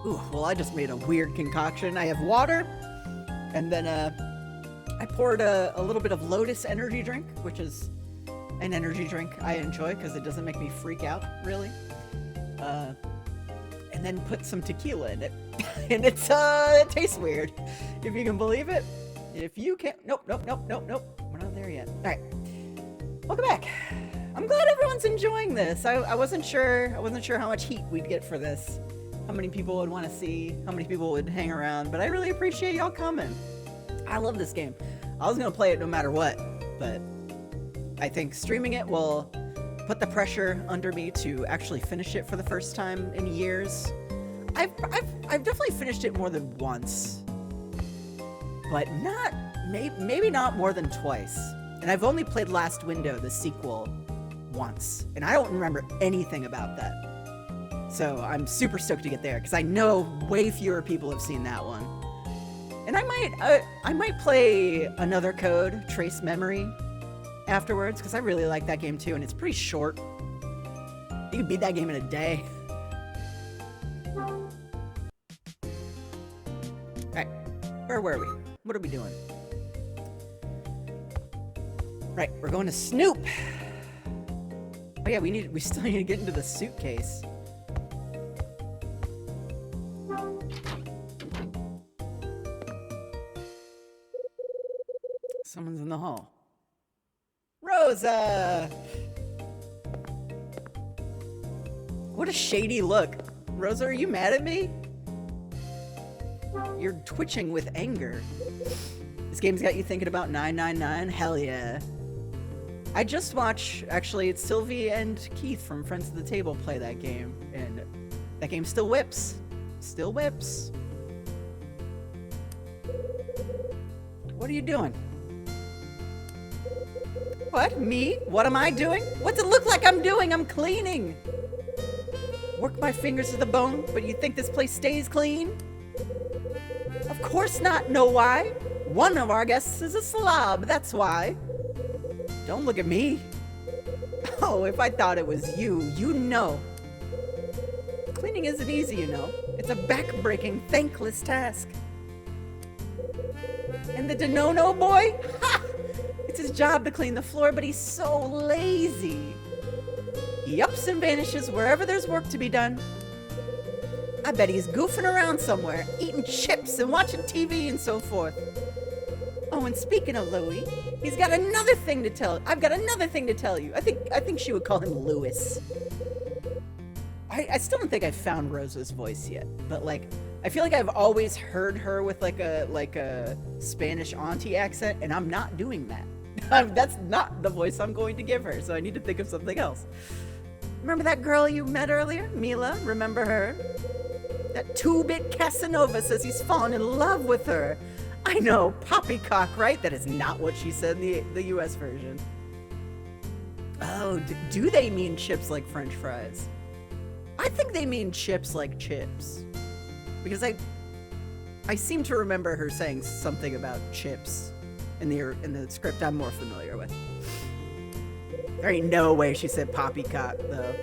Ooh, well, I just made a weird concoction. I have water, and then I poured a little bit of Lotus energy drink, which is an energy drink I enjoy because it doesn't make me freak out, really. And then put some tequila in it. And it tastes weird, if you can believe it. If you can't, nope. We're not there yet. All right, welcome back. I'm glad everyone's enjoying this. I wasn't sure how much heat we'd get for this, how many people would want to see, how many people would hang around, but I really appreciate y'all coming. I love this game. I was gonna play it no matter what, but I think streaming it will put the pressure under me to actually finish it for the first time in years. I've definitely finished it more than once, but maybe not more than twice. And I've only played Last Window, the sequel, once, and I don't remember anything about that. So I'm super stoked to get there because I know way fewer people have seen that one. And I might play Another Code, Trace Memory, afterwards, because I really like that game too, and it's pretty short. You can beat that game in a day. Alright, where were we? What are we doing? Right, we're going to Snoop. Oh yeah, we still need to get into the suitcase. Someone's in the hall. Rosa! What a shady look. Rosa, are you mad at me? You're twitching with anger. This game's got you thinking about 999? Hell yeah. I just watched, actually, it's Sylvie and Keith from Friends of the Table play that game, and that game still whips. Still whips. What are you doing? What? Me? What am I doing? What's it look like I'm doing? I'm cleaning. Work my fingers to the bone, but you think this place stays clean? Of course not. Know why? One of our guests is a slob, that's why. Don't look at me. Oh, if I thought it was you, you know. Cleaning isn't easy, you know. It's a back-breaking, thankless task. And the Denono boy? Ha! It's his job to clean the floor, but he's so lazy. He ups and vanishes wherever there's work to be done. I bet he's goofing around somewhere, eating chips and watching TV and so forth. Oh, and speaking of Louie, he's got another thing to tell. I've got another thing to tell you. I think she would call him Louis. I still don't think I've found Rosa's voice yet, but like, I feel like I've always heard her with like a Spanish auntie accent, and I'm not doing that. That's not the voice I'm going to give her, so I need to think of something else. Remember that girl you met earlier, Mila? Remember her? That 2-bit Casanova says he's fallen in love with her. I know, poppycock, right? That is not what she said in the US version. Oh, do they mean chips like French fries? I think they mean chips like chips. Because I seem to remember her saying something about chips in the script I'm more familiar with. There ain't no way she said poppycock, though.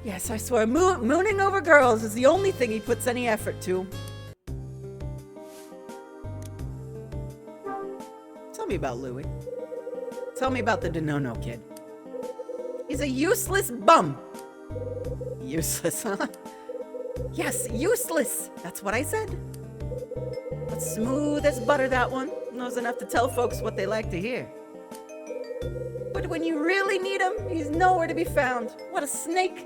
Yes, I swear, mooning over girls is the only thing he puts any effort to. Tell me about Louie. Tell me about the Denono kid. He's a useless bum. Useless, huh? Yes, useless. That's what I said. But smooth as butter, that one. Knows enough to tell folks what they like to hear. But when you really need him, he's nowhere to be found. What a snake.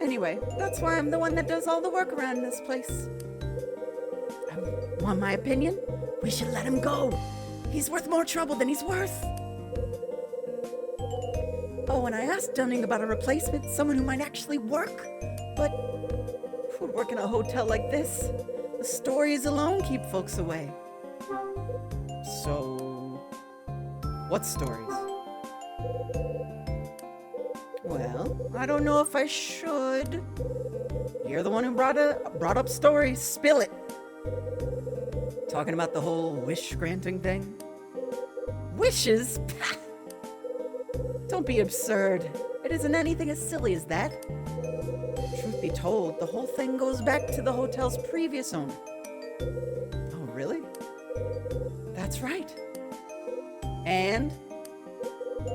Anyway, that's why I'm the one that does all the work around this place. Want my opinion? We should let him go. He's worth more trouble than he's worth. Oh, and I asked Dunning about a replacement, someone who might actually work. But who would work in a hotel like this? The stories alone keep folks away. So, what stories? Well, I don't know if I should. You're the one who brought up stories. Spill it. Talking about the whole wish granting thing? Wishes? Don't be absurd. It isn't anything as silly as that. be told, the whole thing goes back to the hotel's previous owner. Oh, really? That's right. And?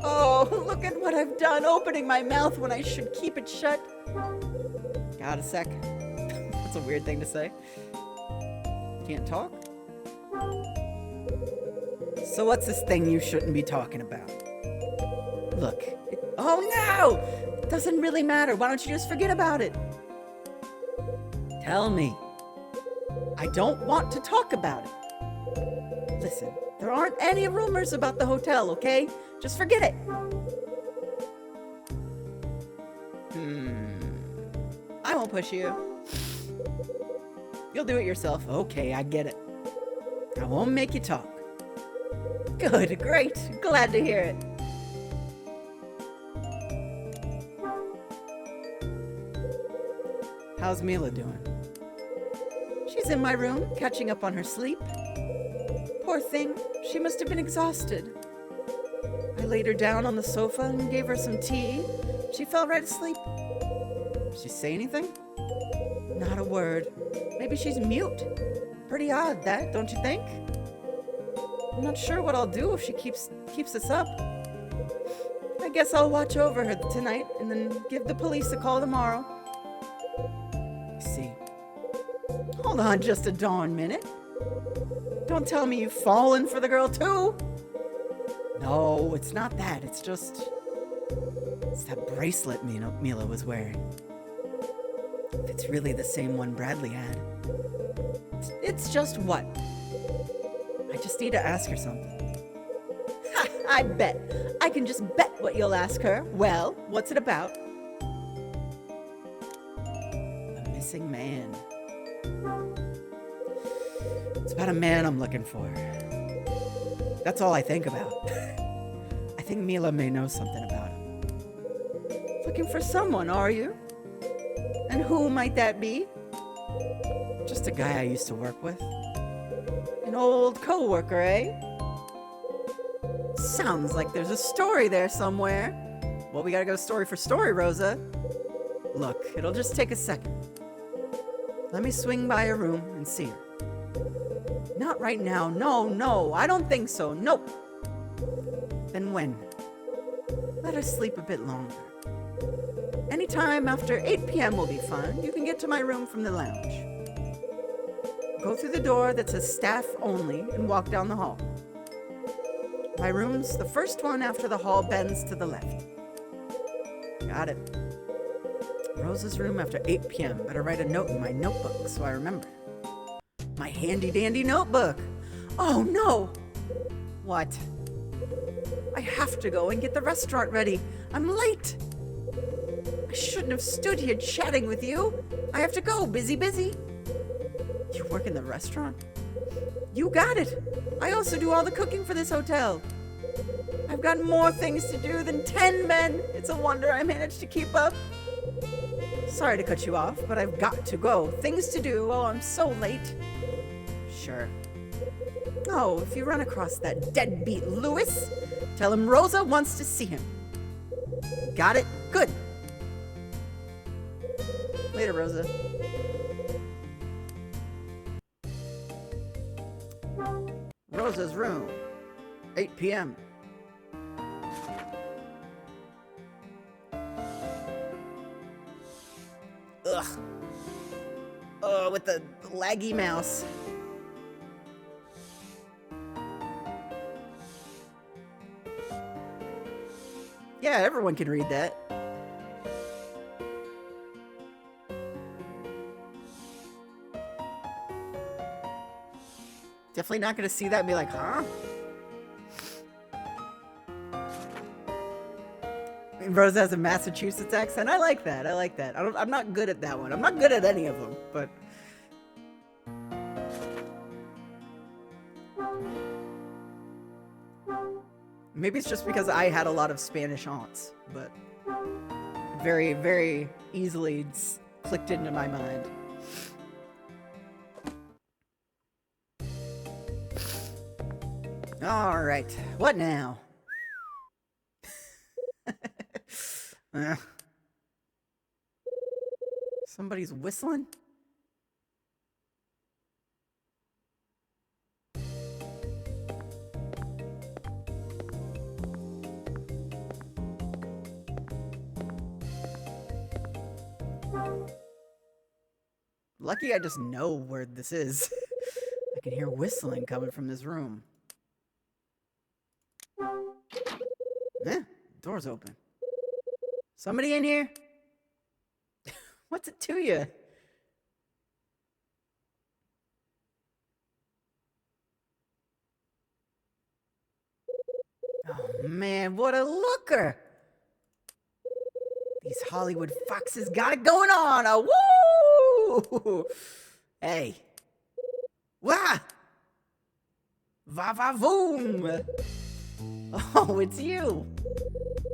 Oh, look at what I've done, opening my mouth when I should keep it shut. Got a sec. That's a weird thing to say. Can't talk? So what's this thing you shouldn't be talking about? Look. Oh no! It doesn't really matter. Why don't you just forget about it? Tell me. I don't want to talk about it. Listen, there aren't any rumors about the hotel, okay? Just forget it. I won't push you. You'll do it yourself. Okay, I get it. I won't make you talk. Good, great. Glad to hear it. How's Mila doing? She's in my room, catching up on her sleep. Poor thing, she must have been exhausted. I laid her down on the sofa and gave her some tea. She fell right asleep. Did she say anything? Not a word. Maybe she's mute. Pretty odd, that, don't you think? I'm not sure what I'll do if she keeps us up. I guess I'll watch over her tonight and then give the police a call tomorrow. See. Hold on just a darn minute. Don't tell me you've fallen for the girl too. No, it's not that. It's that bracelet Mila was wearing. If it's really the same one Bradley had. It's just what? I just need to ask her something. Ha! I bet. I can just bet what you'll ask her. Well, what's it about? A missing man. It's about a man I'm looking for. That's all I think about. I think Mila may know something about him. Looking for someone, are you? And who might that be? Just a guy I used to work with. An old co-worker, eh? Sounds like there's a story there somewhere. Well, we gotta go story for story, Rosa. Look, it'll just take a second. Let me swing by her room and see her. Not right now. No, I don't think so. Nope. Then when? Let her sleep a bit longer. Anytime after 8 p.m. will be fine. You can get to my room from the lounge. Go through the door that says staff only and walk down the hall. My room's the first one after the hall bends to the left. Got it. Rosa's room after 8 p.m. Better write a note in my notebook so I remember. My handy-dandy notebook. Oh no! What? I have to go and get the restaurant ready. I'm late. I shouldn't have stood here chatting with you. I have to go. Busy. You work in the restaurant? You got it. I also do all the cooking for this hotel. I've got more things to do than 10 men. It's a wonder I managed to keep up. Sorry to cut you off, but I've got to go. Things to do. Oh, I'm so late. Sure. Oh, if you run across that deadbeat Lewis, tell him Rosa wants to see him. Got it? Good. Later, Rosa. Rosa's room. 8 p.m. Ugh. Oh, with the laggy mouse. Yeah, everyone can read that. Definitely not going to see that and be like, huh? Rosa has a Massachusetts accent. I like that. I'm not good at that one. I'm not good at any of them, but... Maybe it's just because I had a lot of Spanish aunts, but very, very easily clicked into my mind. All right, what now? Somebody's whistling? Lucky I just know where this is. I can hear whistling coming from this room. Door's open. Somebody in here? What's it to you? Oh man, what a looker! These Hollywood foxes got it going on! Woo! Hey. Wah! Va-va-voom! Oh, it's you!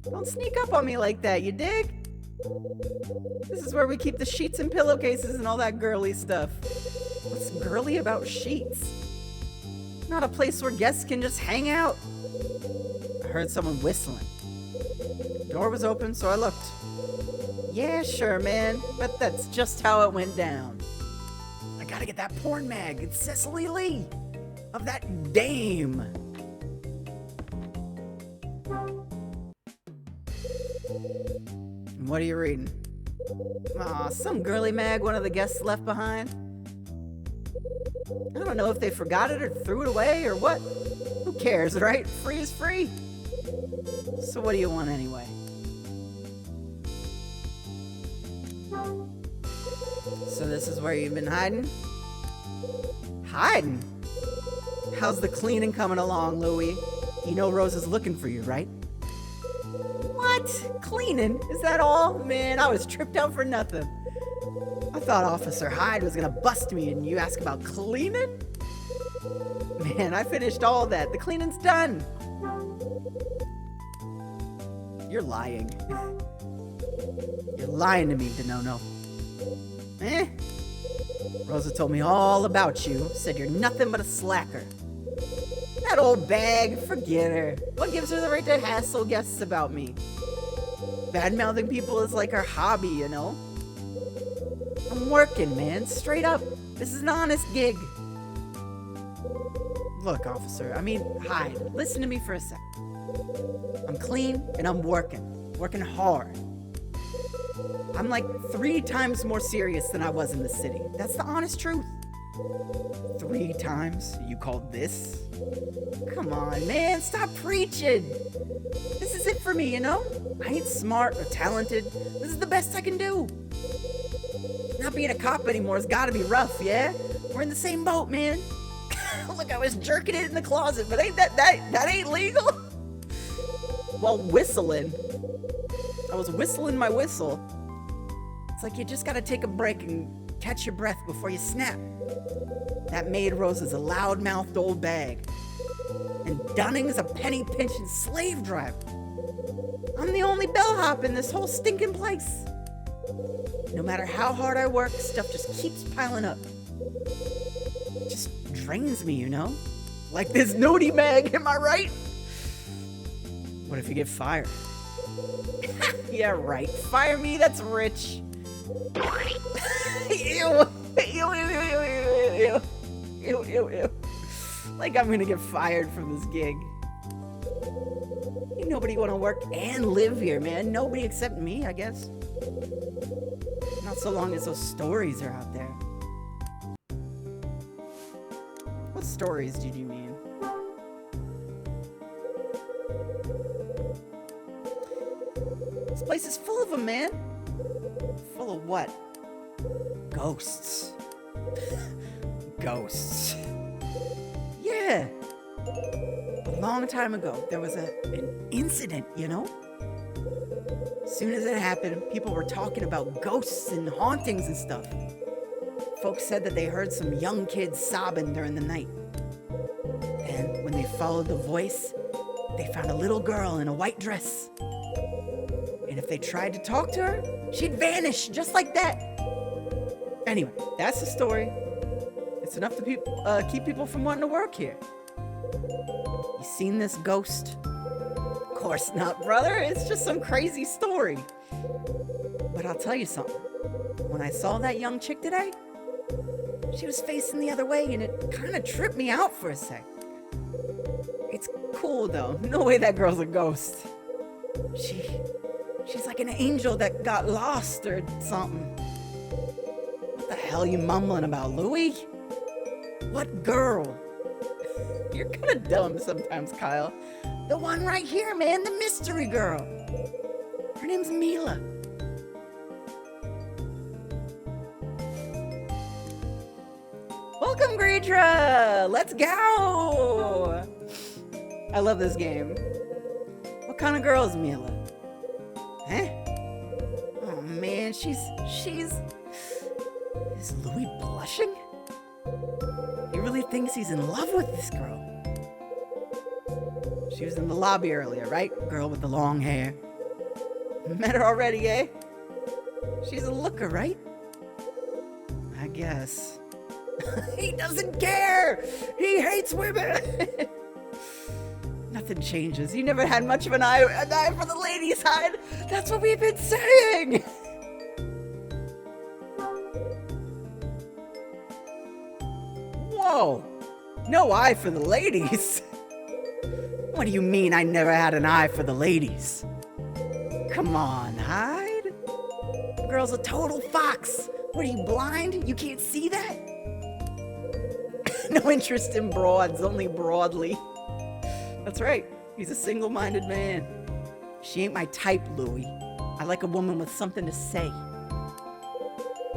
Don't sneak up on me like that, you dig? This is where we keep the sheets and pillowcases and all that girly stuff. What's girly about sheets? Not a place where guests can just hang out. I heard someone whistling. The door was open, so I looked. Yeah, sure, man, but that's just how it went down. I gotta get that porn mag. It's Cecily Lee of that dame. What are you reading? Aw, some girly mag one of the guests left behind. I don't know if they forgot it or threw it away or what. Who cares, right? Free is free. So what do you want anyway? So this is where you've been hiding? Hiding? How's the cleaning coming along, Louie? You know Rose is looking for you, right? What? Cleaning? Is that all? Man, I was tripped out for nothing. I thought Officer Hyde was gonna bust me and you ask about cleaning? Man, I finished all that. The cleaning's done. You're lying. You're lying to me, Denono. Rosa told me all about you. Said you're nothing but a slacker. That old bag, forget her. What gives her the right to hassle guests about me? Bad-mouthing people is like her hobby, you know? I'm working, man. Straight up. This is an honest gig. Look, officer, Hyde, listen to me for a sec. I'm clean and I'm working hard. I'm like 3 times more serious than I was in the city. That's the honest truth. 3 times? You call this? Come on, man, stop preaching. This is it for me, you know? I ain't smart or talented. This is the best I can do. Not being a cop anymore has gotta be rough, yeah? We're in the same boat, man. Look, I was jerking it in the closet, but ain't that ain't legal? While whistling. I was whistling my whistle. It's like you just gotta take a break and catch your breath before you snap. That maid Rose is a loud-mouthed old bag. And Dunning is a penny-pinching slave driver. I'm the only bellhop in this whole stinking place. No matter how hard I work, stuff just keeps piling up. It just drains me, you know? Like this nudie mag, am I right? What if you get fired? Yeah, right. Fire me, that's rich. Ew. Ew, ew, ew, ew, ew, ew, ew, ew. Like I'm gonna get fired from this gig. Ain't nobody wanna work and live here, man. Nobody except me, I guess. Not so long as those stories are out there. What stories did you mean? This place is full of them, man. Full of what? Ghosts. Ghosts. Yeah. A long time ago, there was an incident, you know? As soon as it happened, people were talking about ghosts and hauntings and stuff. Folks said that they heard some young kids sobbing during the night. And when they followed the voice, they found a little girl in a white dress. And if they tried to talk to her, she'd vanish just like that. Anyway, that's the story. It's enough to keep people from wanting to work here. You seen this ghost? Of course not, brother. It's just some crazy story. But I'll tell you something. When I saw that young chick today, she was facing the other way and it kind of tripped me out for a sec. It's cool though. No way that girl's a ghost. She's like an angel that got lost or something. What the hell you mumbling about, Louie? What girl? You're kind of dumb sometimes, Kyle. The one right here, man, the mystery girl. Her name's Mila. Welcome, Gridra! Let's go! I love this game. What kind of girl is Mila? Huh? Oh man, she's... Is Louis blushing? He really thinks he's in love with this girl. She was in the lobby earlier, right? Girl with the long hair. Met her already, eh? She's a looker, right? I guess. He doesn't care! He hates women! Nothing changes. You never had much of an eye for the ladies' side. That's what we've been saying! Whoa! No eye for the ladies? What do you mean I never had an eye for the ladies? Come on, Hyde. The girl's a total fox. What are you, blind? You can't see that? No interest in broads, only broadly. That's right. He's a single-minded man. She ain't my type, Louie. I like a woman with something to say.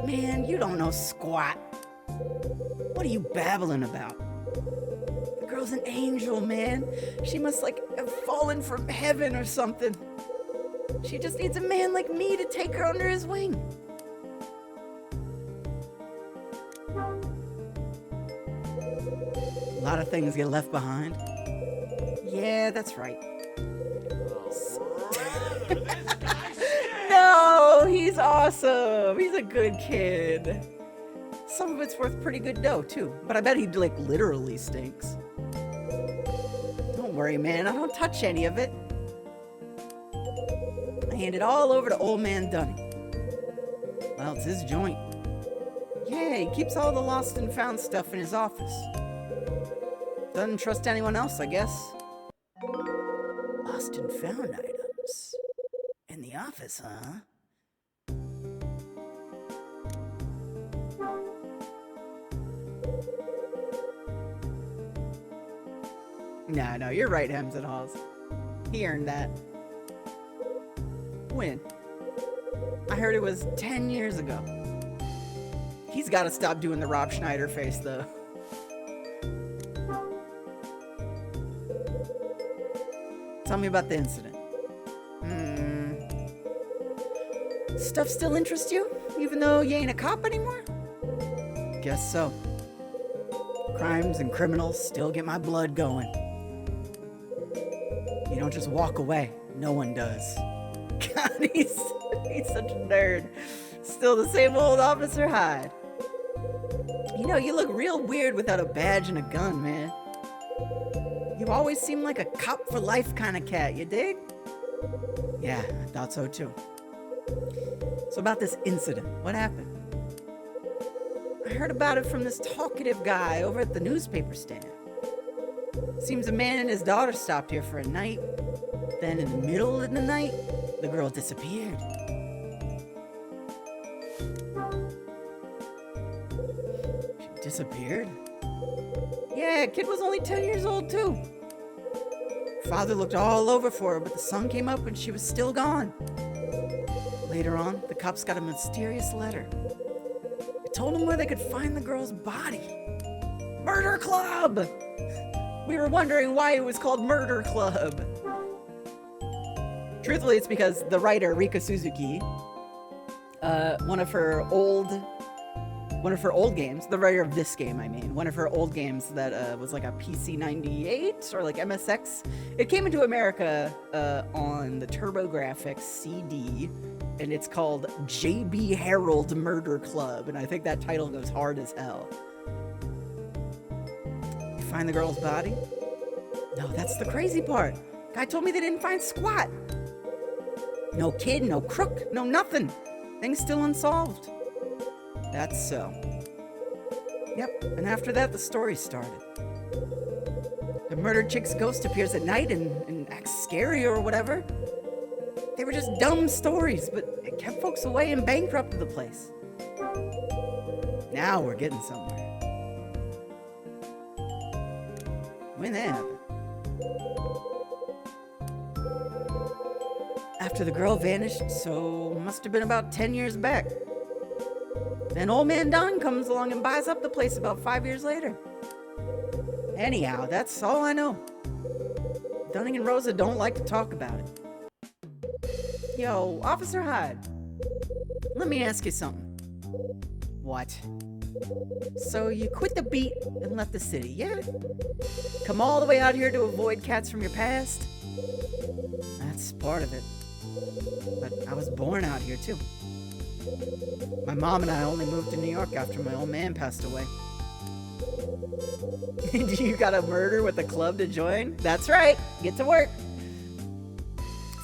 Man, you don't know squat. What are you babbling about? The girl's an angel, man. She must, like, have fallen from heaven or something. She just needs a man like me to take her under his wing. A lot of things get left behind. Yeah, that's right. No, he's awesome. He's a good kid. Some of it's worth pretty good dough, too. But I bet he, like, literally stinks. Don't worry, man. I don't touch any of it. I hand it all over to old man Dunning. Well, it's his joint. Yeah, he keeps all the lost and found stuff in his office. Doesn't trust anyone else, I guess. Lost and found items. In the office, huh? No, you're right, Hems and Haws. He earned that. When? I heard it was 10 years ago. He's got to stop doing the Rob Schneider face, though. Tell me about the incident. Stuff still interests you, even though you ain't a cop anymore? Guess so. Crimes and criminals still get my blood going. You don't just walk away. No one does. God, he's such a nerd. Still the same old Officer Hyde. You know, you look real weird without a badge and a gun, man. You always seem like a cop for life kind of cat, you dig? Yeah, I thought so too. So about this incident, what happened? I heard about it from this talkative guy over at the newspaper stand. Seems a man and his daughter stopped here for a night. Then in the middle of the night, the girl disappeared. She disappeared? Yeah, kid was only 10 years old too. Father looked all over for her, but the sun came up and she was still gone. Later on, the cops got a mysterious letter. It told them where they could find the girl's body. Murder Club! We were wondering why it was called Murder Club. Truthfully, it's because the writer, Rika Suzuki, one of her old games, the writer of this game, I mean, one of her old games that was like a PC 98 or like MSX. It came into America on the TurboGrafx CD, and it's called J.B. Harold Murder Club, and I think that title goes hard as hell. You find the girl's body? No, that's the crazy part. Guy told me they didn't find squat. No kid, no crook, no nothing. Things still unsolved. That's so. Yep, and after that, the story started. The murdered chick's ghost appears at night and acts scary or whatever. They were just dumb stories, but it kept folks away and bankrupted the place. Now we're getting somewhere. When that happened? After the girl vanished, so must have been about 10 years back. Then old man Don comes along and buys up the place about 5 years later. Anyhow, that's all I know. Dunning and Rosa don't like to talk about it. Yo, Officer Hyde, let me ask you something. What? So you quit the beat and left the city, yeah? Come all the way out here to avoid cats from your past? That's part of it. But I was born out here too. My mom and I only moved to New York after my old man passed away. You got a murder with a club to join? That's right. Get to work.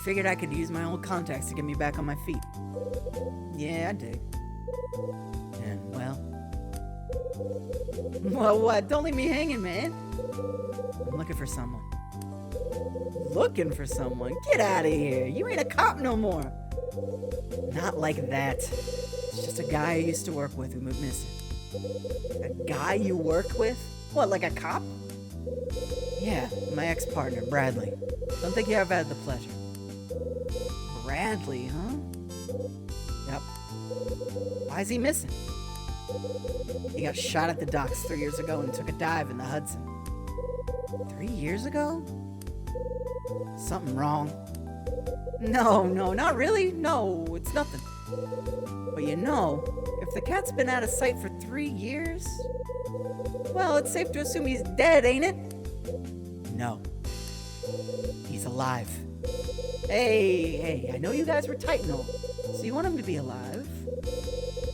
Figured I could use my old contacts to get me back on my feet. Yeah, I did. And well, what? Don't leave me hanging, man. I'm looking for someone. Looking for someone? Get out of here. You ain't a cop no more. Not like that. It's just a guy I used to work with who went missing. A guy you work with? What, like a cop? Yeah, my ex-partner, Bradley. Don't think you ever had the pleasure. Bradley, huh? Yep. Why is he missing? He got shot at the docks 3 years ago and took a dive in the Hudson. 3 years ago? Something wrong. No, not really. No, it's nothing. But you know, if the cat's been out of sight for 3 years, well, it's safe to assume he's dead, ain't it? No. He's alive. Hey, I know you guys were tight and all, so you want him to be alive.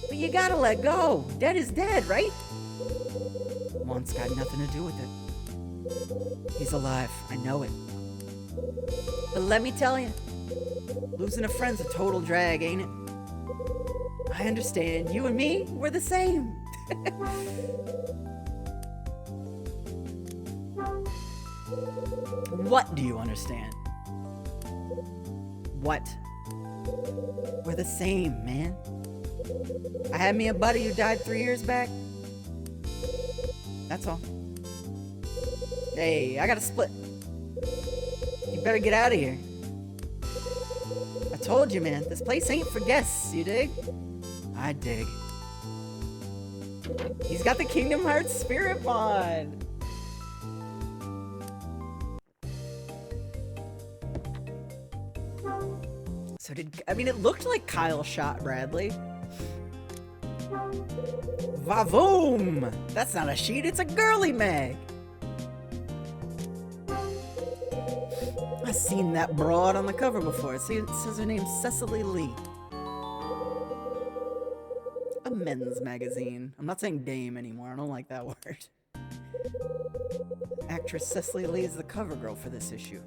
But you gotta let go. Dead is dead, right? One's got nothing to do with it. He's alive. I know it. But let me tell you, losing a friend's a total drag, ain't it? I understand. You and me, we're the same. What do you understand? What? We're the same, man. I had me a buddy who died 3 years back. That's all. Hey, I gotta split. You better get out of here. I told you, man, this place ain't for guests, you dig? I dig. He's got the Kingdom Hearts Spirit Bond. So it looked like Kyle shot Bradley. Vavoom! That's not a sheet, it's a girly mag. I've seen that broad on the cover before. It says her name's Cecily Lee. A men's magazine. I'm not saying dame anymore, I don't like that word. Actress Cecily Lee is the cover girl for this issue.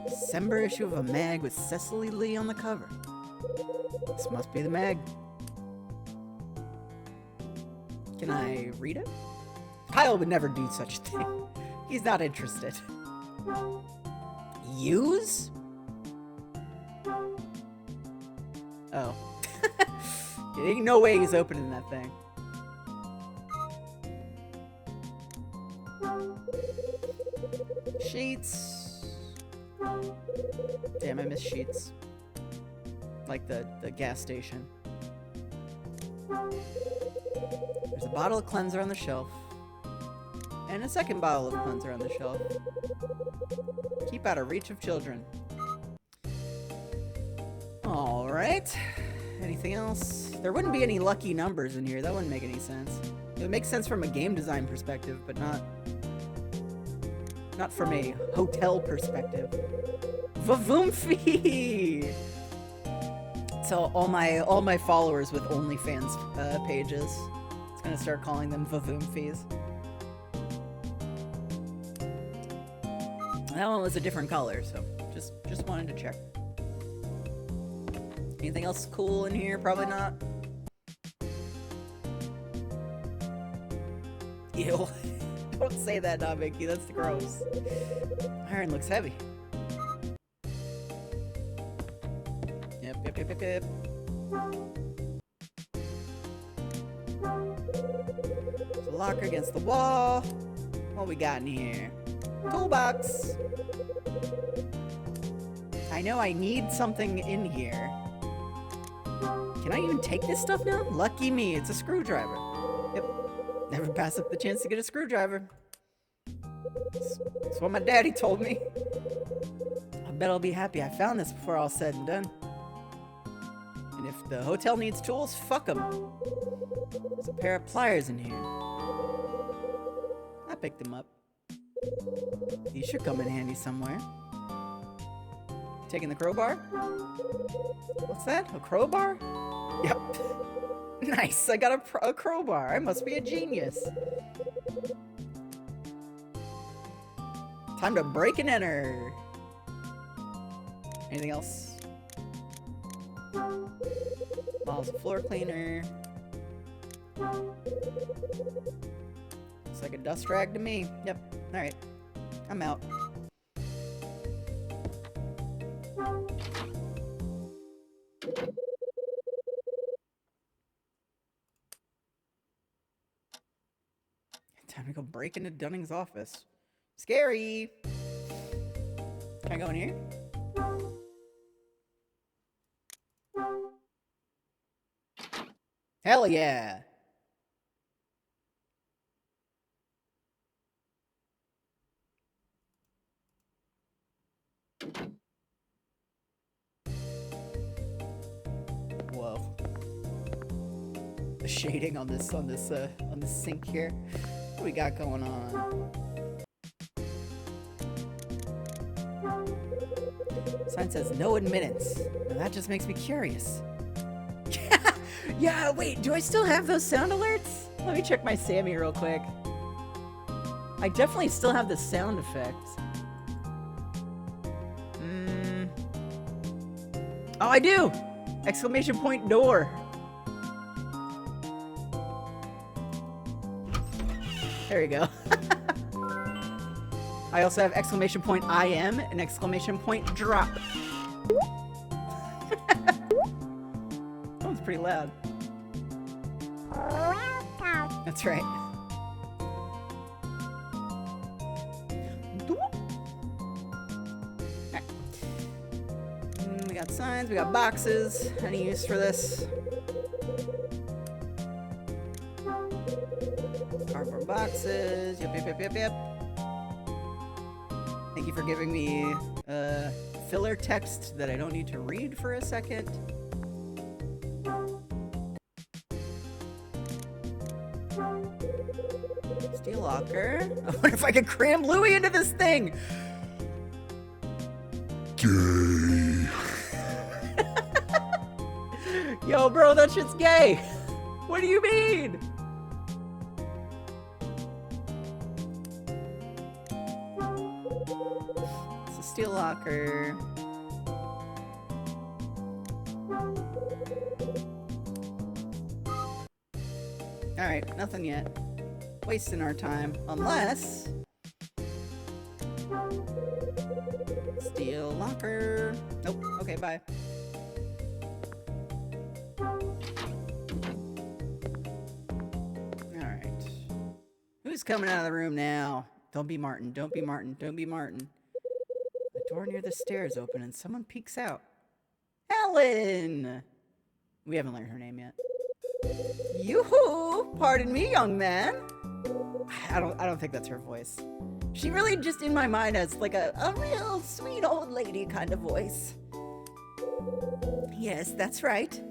December issue of a mag with Cecily Lee on the cover. This must be the mag. Can I read it? Kyle would never do such a thing. He's not interested. Use? Oh. There ain't no way he's opening that thing. Sheets. Damn, I miss sheets. Like the gas station. There's a bottle of cleanser on the shelf. And a second bottle of cleanser on the shelf. Keep out of reach of children. Alright. Anything else? There wouldn't be any lucky numbers in here. That wouldn't make any sense. It would make sense from a game design perspective, but not from a hotel perspective. Vavoomfee! So all my followers with OnlyFans pages, it's gonna start calling them Vavoomfees. That one was a different color, so just wanted to check. Anything else cool in here? Probably not. Ew. Don't say that, not Mickey. That's gross. Iron looks heavy. Yep. There's a locker against the wall. What we got in here? Toolbox. I know I need something in here. Can I even take this stuff now? Lucky me, it's a screwdriver. Yep. Never pass up the chance to get a screwdriver. That's what my daddy told me. I bet I'll be happy I found this before all said and done. And if the hotel needs tools, fuck them. There's a pair of pliers in here. I picked them up. These should come in handy somewhere. Taking the crowbar? What's that? A crowbar? Yep. Nice, I got a crowbar. I must be a genius. Time to break and enter. Anything else? Bottles of floor cleaner. Looks like a dust rag to me. Yep, alright. I'm out. Time to go break into Dunning's office. Scary! Can I go in here? Hell yeah! Whoa. The shading on this sink here. What do we got going on? Sign says no admittance. Now that just makes me curious. Yeah, wait, do I still have those sound alerts? Let me check my Sammy real quick. I definitely still have the sound effects. Oh, I do! Exclamation point door. There you go. I also have exclamation point I am and exclamation point drop. That one's pretty loud. That's right. We got signs, we got boxes. Any use for this? Cardboard boxes. Yep. Thank you for giving me filler text that I don't need to read for a second. Steel locker. I wonder if I can cram Louie into this thing. Gay. Yo, bro, that shit's gay. What do you mean? It's a steel locker. Alright, nothing yet. Wasting our time. Unless... Steel locker. Nope. Okay, bye. Alright. Who's coming out of the room now? Don't be Martin. Don't be Martin. Don't be Martin. The door near the stairs open and someone peeks out. Helen! We haven't learned her name yet. Yoo-hoo! Pardon me, young man. I don't think that's her voice. She really just in my mind has like a real sweet old lady kind of voice. Yes, that's right.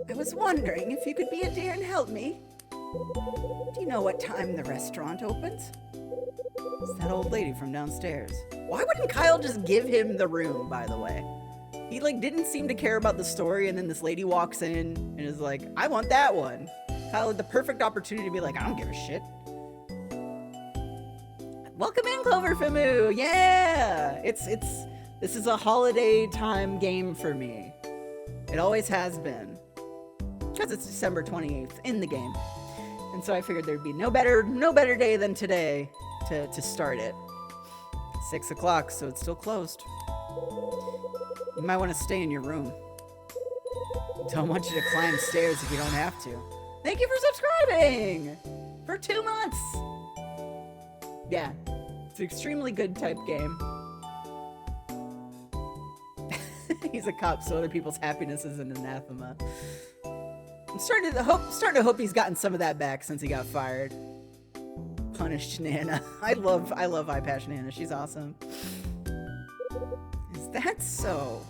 I was wondering if you could be a dear and help me. Do you know what time the restaurant opens? It's that old lady from downstairs. Why wouldn't Kyle just give him the room, by the way? He like didn't seem to care about the story, and then this lady walks in and is like, I want that one. Kyle had the perfect opportunity to be like, I don't give a shit. Welcome in, Cloverfamu! Yeah! This is a holiday time game for me. It always has been. Because it's December 28th in the game. And so I figured there'd be no better day than today to start it. 6 o'clock, so it's still closed. You might want to stay in your room. Don't want you to climb stairs if you don't have to. Thank you for subscribing! For 2 months! Yeah, it's an extremely good type game. He's a cop, so other people's happiness is an anathema. I'm starting to hope he's gotten some of that back since he got fired. Punished Nana. I love Eye Patch Nana. She's awesome. Is that so?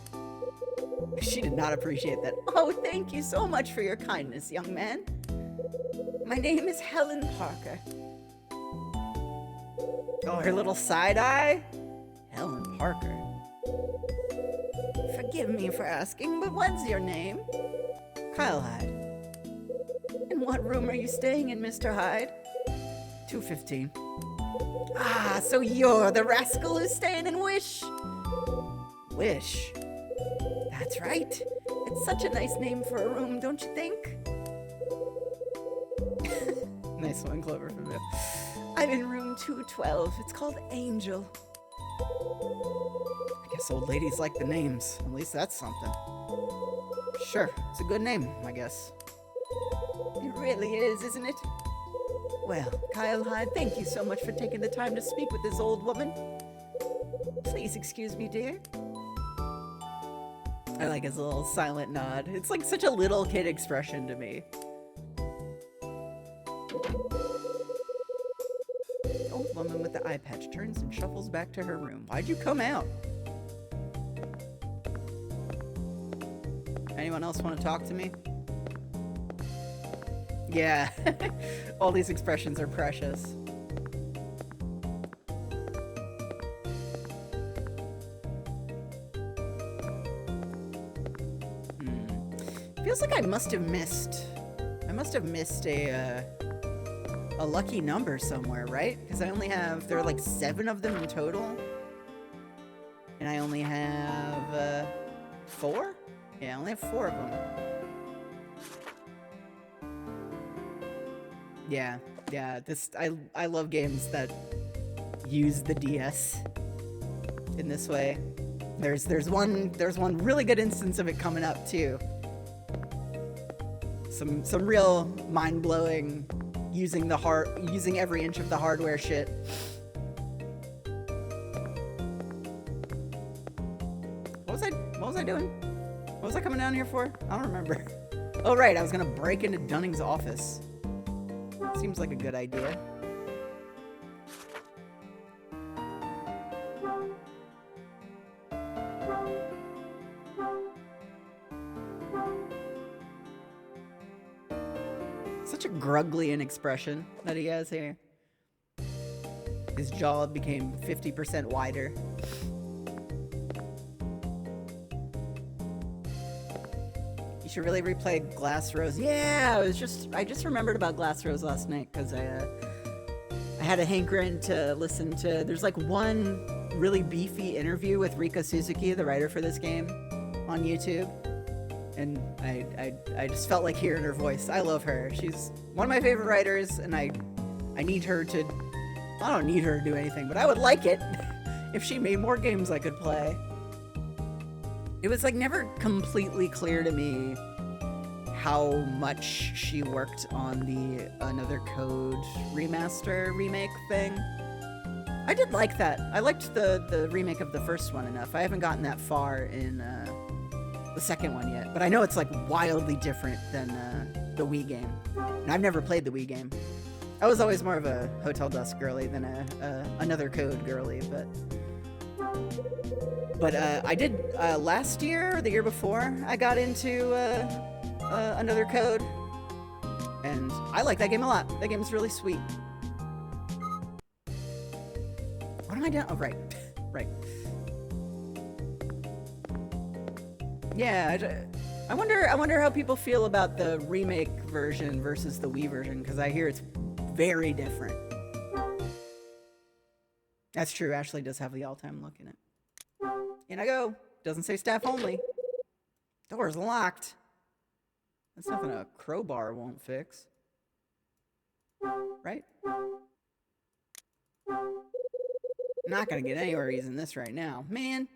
She did not appreciate that. Oh, thank you so much for your kindness, young man. My name is Helen Parker. Oh, her little side eye? Helen Parker. Forgive me for asking, but what's your name? Kyle Hyde. In what room are you staying in, Mr. Hyde? 215. Ah, so you're the rascal who's staying in Wish? Wish? That's right. It's such a nice name for a room, don't you think? Nice one, Cloverfield. I'm in room 212. It's called Angel. I guess old ladies like the names. At least that's something. Sure, it's a good name, I guess. It really is, isn't it? Well, Kyle Hyde, thank you so much for taking the time to speak with this old woman. Please excuse me, dear. I like his little silent nod. It's like such a little kid expression to me. The old woman with the eye patch turns and shuffles back to her room. Why'd you come out? Anyone else want to talk to me? Yeah, all these expressions are precious. Feels like I must have missed a lucky number somewhere, right? Because I only have, there are like 7 of them in total. And I only have 4? Yeah, I only have 4 of them. Yeah, I love games that use the DS in this way. There's one really good instance of it coming up too. Some real mind-blowing using every inch of the hardware shit. What was I doing? What was I coming down here for? I don't remember. Oh right, I was gonna break into Dunning's office. Seems like a good idea. Such a Gruglian expression that he has here. His jaw became 50% wider. You should really replay Glass Rose. Yeah, I just remembered about Glass Rose last night because I had a hankering to listen to. There's like one really beefy interview with Rika Suzuki, the writer for this game, on YouTube. And I just felt like hearing her voice. I love her. She's one of my favorite writers, and I need her to... I don't need her to do anything, but I would like it if she made more games I could play. It was like never completely clear to me how much she worked on the Another Code remake thing. I did like that. I liked the remake of the first one enough. I haven't gotten that far in the second one yet, but I know it's like wildly different than the Wii game. And I've never played the Wii game. I was always more of a Hotel Dusk girly than a Another Code girly, but I did last year or the year before I got into Another Code, and I like that game a lot. That game's really sweet. What am I doing? Oh, right. Right. Yeah, I wonder how people feel about the remake version versus the Wii version, because I hear it's very different. That's true, Ashley does have the all-time look in it. In I go. Doesn't say staff only. Door's locked. That's nothing a crowbar won't fix. Right? Not gonna get anywhere using this right now. Man.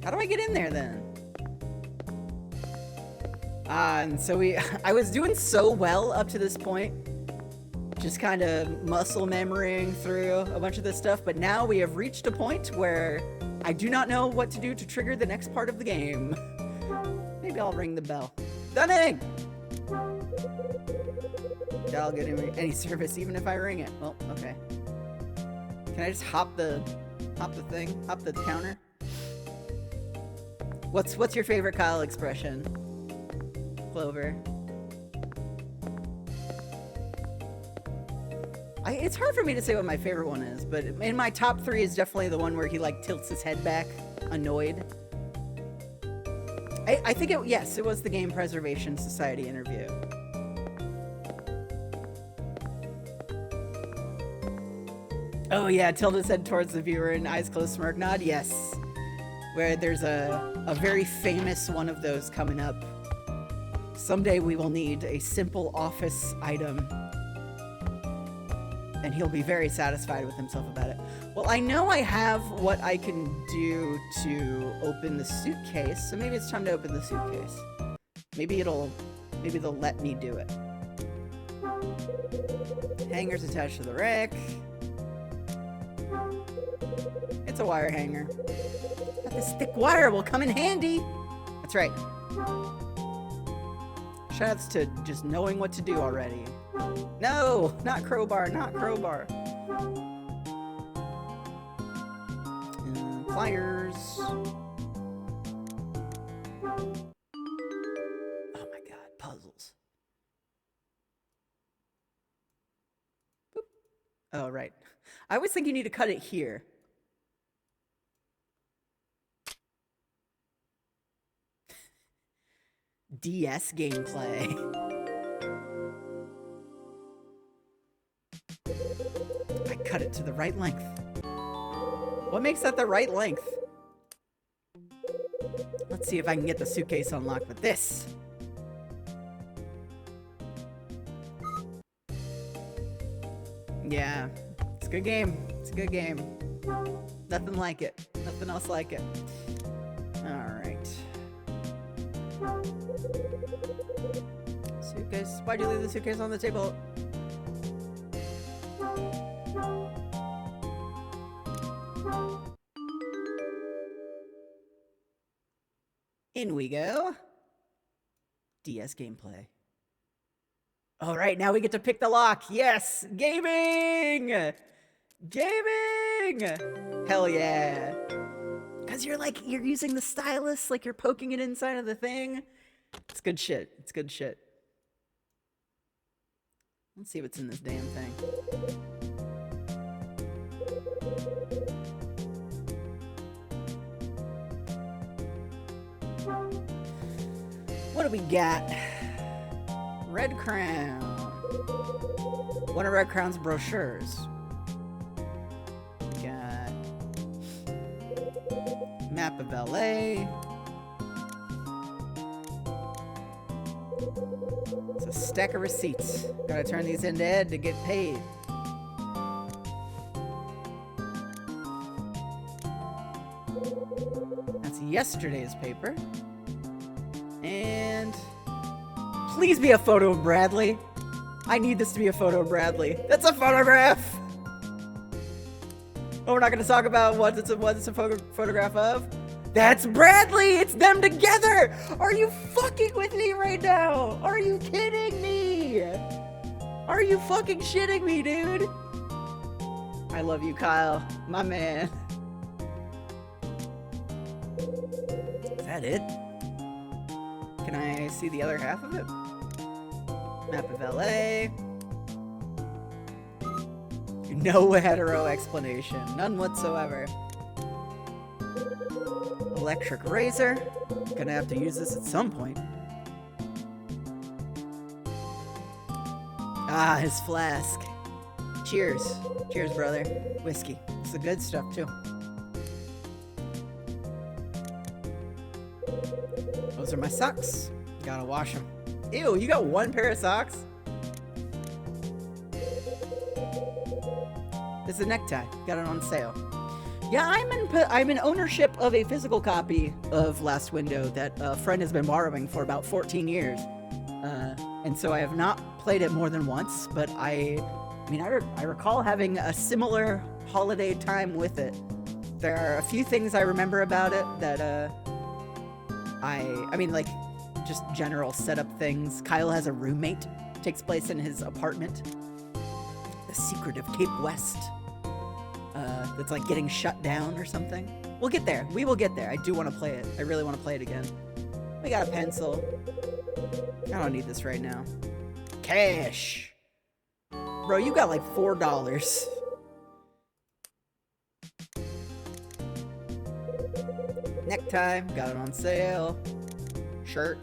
How do I get in there then? And so I was doing so well up to this point. Just kind of muscle memorying through a bunch of this stuff. But now we have reached a point where I do not know what to do to trigger the next part of the game. Maybe I'll ring the bell. Dunning! I'll get any service even if I ring it. Well, okay. Can I just hop the counter? What's your favorite Kyle expression? Clover. It's hard for me to say what my favorite one is, but in my top 3 is definitely the one where he like tilts his head back, annoyed. I think yes, it was the Game Preservation Society interview. Oh yeah, tilt his head towards the viewer and eyes closed smirk nod, yes. Where there's a very famous one of those coming up. Someday we will need a simple office item. And he'll be very satisfied with himself about it. Well, I know I have what I can do to open the suitcase, so maybe it's time to open the suitcase. Maybe they'll let me do it. Hangers attached to the rack. It's a wire hanger. But this thick wire will come in handy. That's right. Shoutouts to just knowing what to do already. No, not crowbar, not crowbar. Pliers. Oh my god, puzzles. Boop. Oh, right. I always think you need to cut it here. DS gameplay. I cut it to the right length. What makes that the right length? Let's see if I can get the suitcase unlocked with this. Yeah, it's a good game. It's a good game. Nothing like it. Nothing else like it. Alright. Suitcase. Why'd you leave the suitcase on the table? In we go. DS gameplay. All right, now we get to pick the lock. Yes, gaming! Gaming! Hell yeah. Because you're using the stylus, like you're poking it inside of the thing. It's good shit. It's good shit. Let's see what's in this damn thing. What do we got? Red Crown. One of Red Crown's brochures. We got map of LA. It's a stack of receipts. Gotta turn these into Ed to get paid. That's yesterday's paper. And please be a photo of Bradley. I need this to be a photo of Bradley. That's a photograph. Oh, we're not going to talk about what it's a photograph of. That's Bradley. It's them together. Are you fucking with me right now? Are you kidding me? Are you fucking shitting me, dude? I love you, Kyle. My man. Is that it? Can I see the other half of it? Map of LA. No hetero explanation. None whatsoever. Electric razor. Gonna have to use this at some point. Ah, his flask. Cheers. Cheers, brother. Whiskey. It's the good stuff, too. Those are my socks. Gotta wash them. Ew, you got one pair of socks? It's a necktie. Got it on sale. Yeah, I'm in ownership of a physical copy of Last Window that a friend has been borrowing for about 14 years. And so I have not played it more than once, but I recall having a similar holiday time with it. There are a few things I remember about it that, I mean, like, just general setup things. Kyle has a roommate. Takes place in his apartment. The Secret of Cape West. That's like getting shut down or something. We'll get there. We will get there. I do want to play it. I really want to play it again. We got a pencil. I don't need this right now. Cash. Bro, you got like $4. Necktie. Got it on sale. Shirt.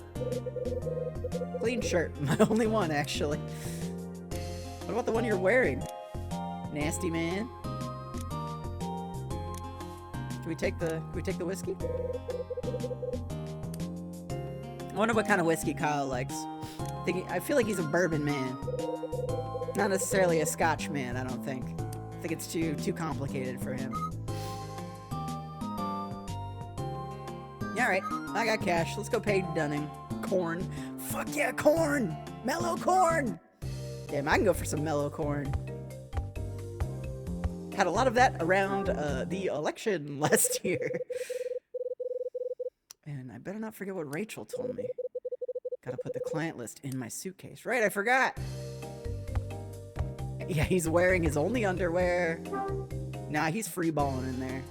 Clean shirt. My only one, actually. What about the one you're wearing? Nasty man. Can we take the whiskey? I wonder what kind of whiskey Kyle likes. I feel like he's a bourbon man. Not necessarily a Scotch man, I don't think. I think it's too complicated for him. Yeah, alright. I got cash. Let's go pay Dunning. Corn. Fuck yeah, corn! Mellow corn! Damn, I can go for some mellow corn. Had a lot of that around the election last year. And I better not forget what Rachel told me. Gotta put the client list in my suitcase. Right, I forgot! Yeah, he's wearing his only underwear. Nah, he's freeballing in there.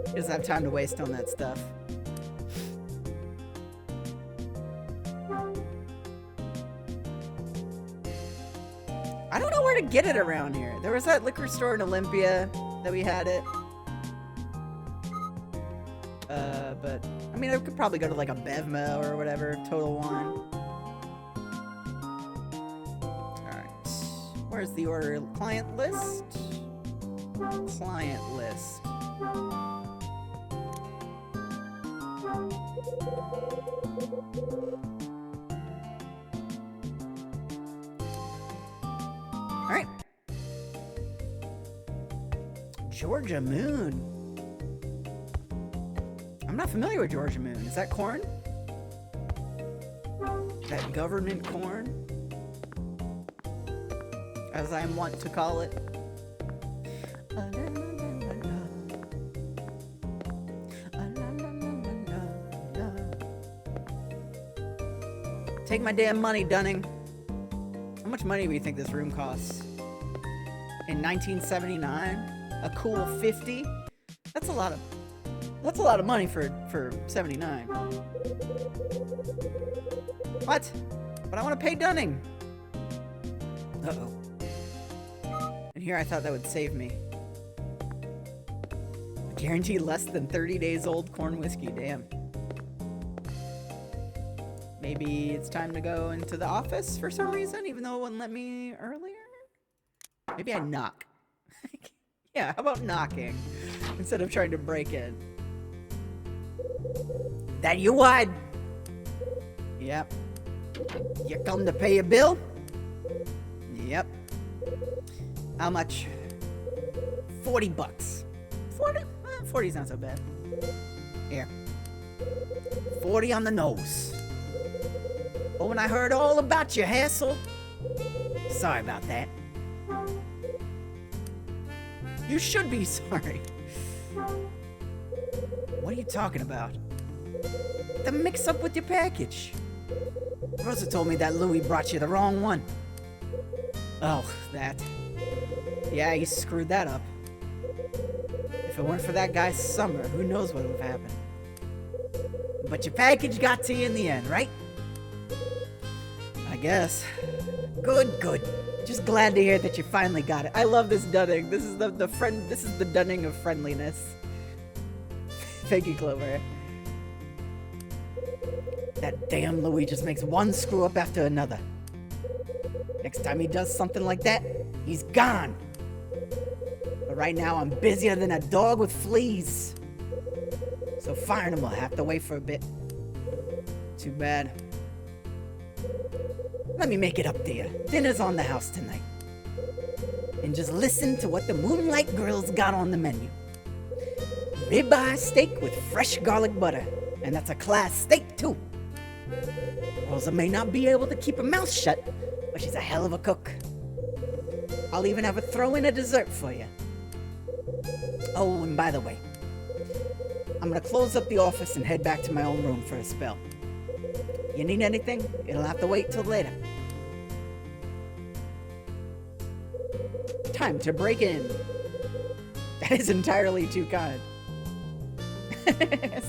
He doesn't have time to waste on that stuff. I don't know where to get it around here. There was that liquor store in Olympia that we had it. But, I mean, I could probably go to like a Bevmo or whatever, Total Wine. Alright. Where's the order? Client list? Client list. Alright. Georgia Moon. I'm not familiar with Georgia Moon. Is that corn? That government corn? As I am wont to call it. Take my damn money, Dunning. How much money do you think this room costs? In 1979? A cool 50? That's a lot of money for 79. What? But I want to pay Dunning. Uh-oh. And here I thought that would save me. Guaranteed less than 30 days old corn whiskey, damn. Maybe it's time to go into the office for some reason, even though it wouldn't let me earlier? Maybe I knock. Yeah, how about knocking? Instead of trying to break in. That you would? Yep. You come to pay a bill? Yep. How much? 40 bucks. 40? 40's not so bad. Here. 40 on the nose. But when I heard all about your hassle, sorry about that. You should be sorry. What are you talking about? The mix-up with your package. Rosa told me that Louis brought you the wrong one. Oh, that. Yeah, he screwed that up. If it weren't for that guy's summer, who knows what would have happened. But your package got to you in the end, right? I guess. Good, good. Just glad to hear that you finally got it. I love this Dunning. This is the friend. This is the Dunning of friendliness. Thank you, Clover. That damn Louis just makes one screw up after another. Next time he does something like that, he's gone. But right now, I'm busier than a dog with fleas. So firing him will have to wait for a bit. Too bad. Let me make it up to you. Dinner's on the house tonight. And just listen to what the Moonlight Grill's got on the menu. Ribeye steak with fresh garlic butter. And that's a class steak, too. Rosa may not be able to keep her mouth shut, but she's a hell of a cook. I'll even have her throw in a dessert for you. Oh, and by the way, I'm gonna close up the office and head back to my own room for a spell. You need anything? It'll have to wait till later. Time to break in. That is entirely too kind.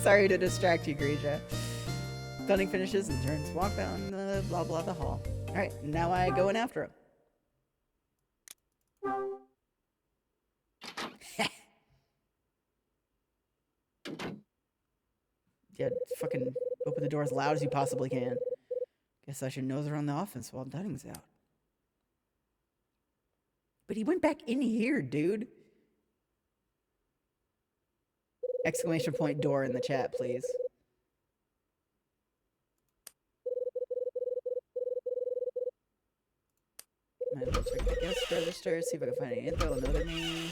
Sorry to distract you, Grisha. Dunning finishes and turns walk down the blah blah the hall. Alright, now I go in after him. Yeah, fucking open the door as loud as you possibly can. Guess I should nose around the office while Dunning's out. But he went back in here, dude. Exclamation point door in the chat, please. I'm gonna check the guest register, see if I can find any info on the other me.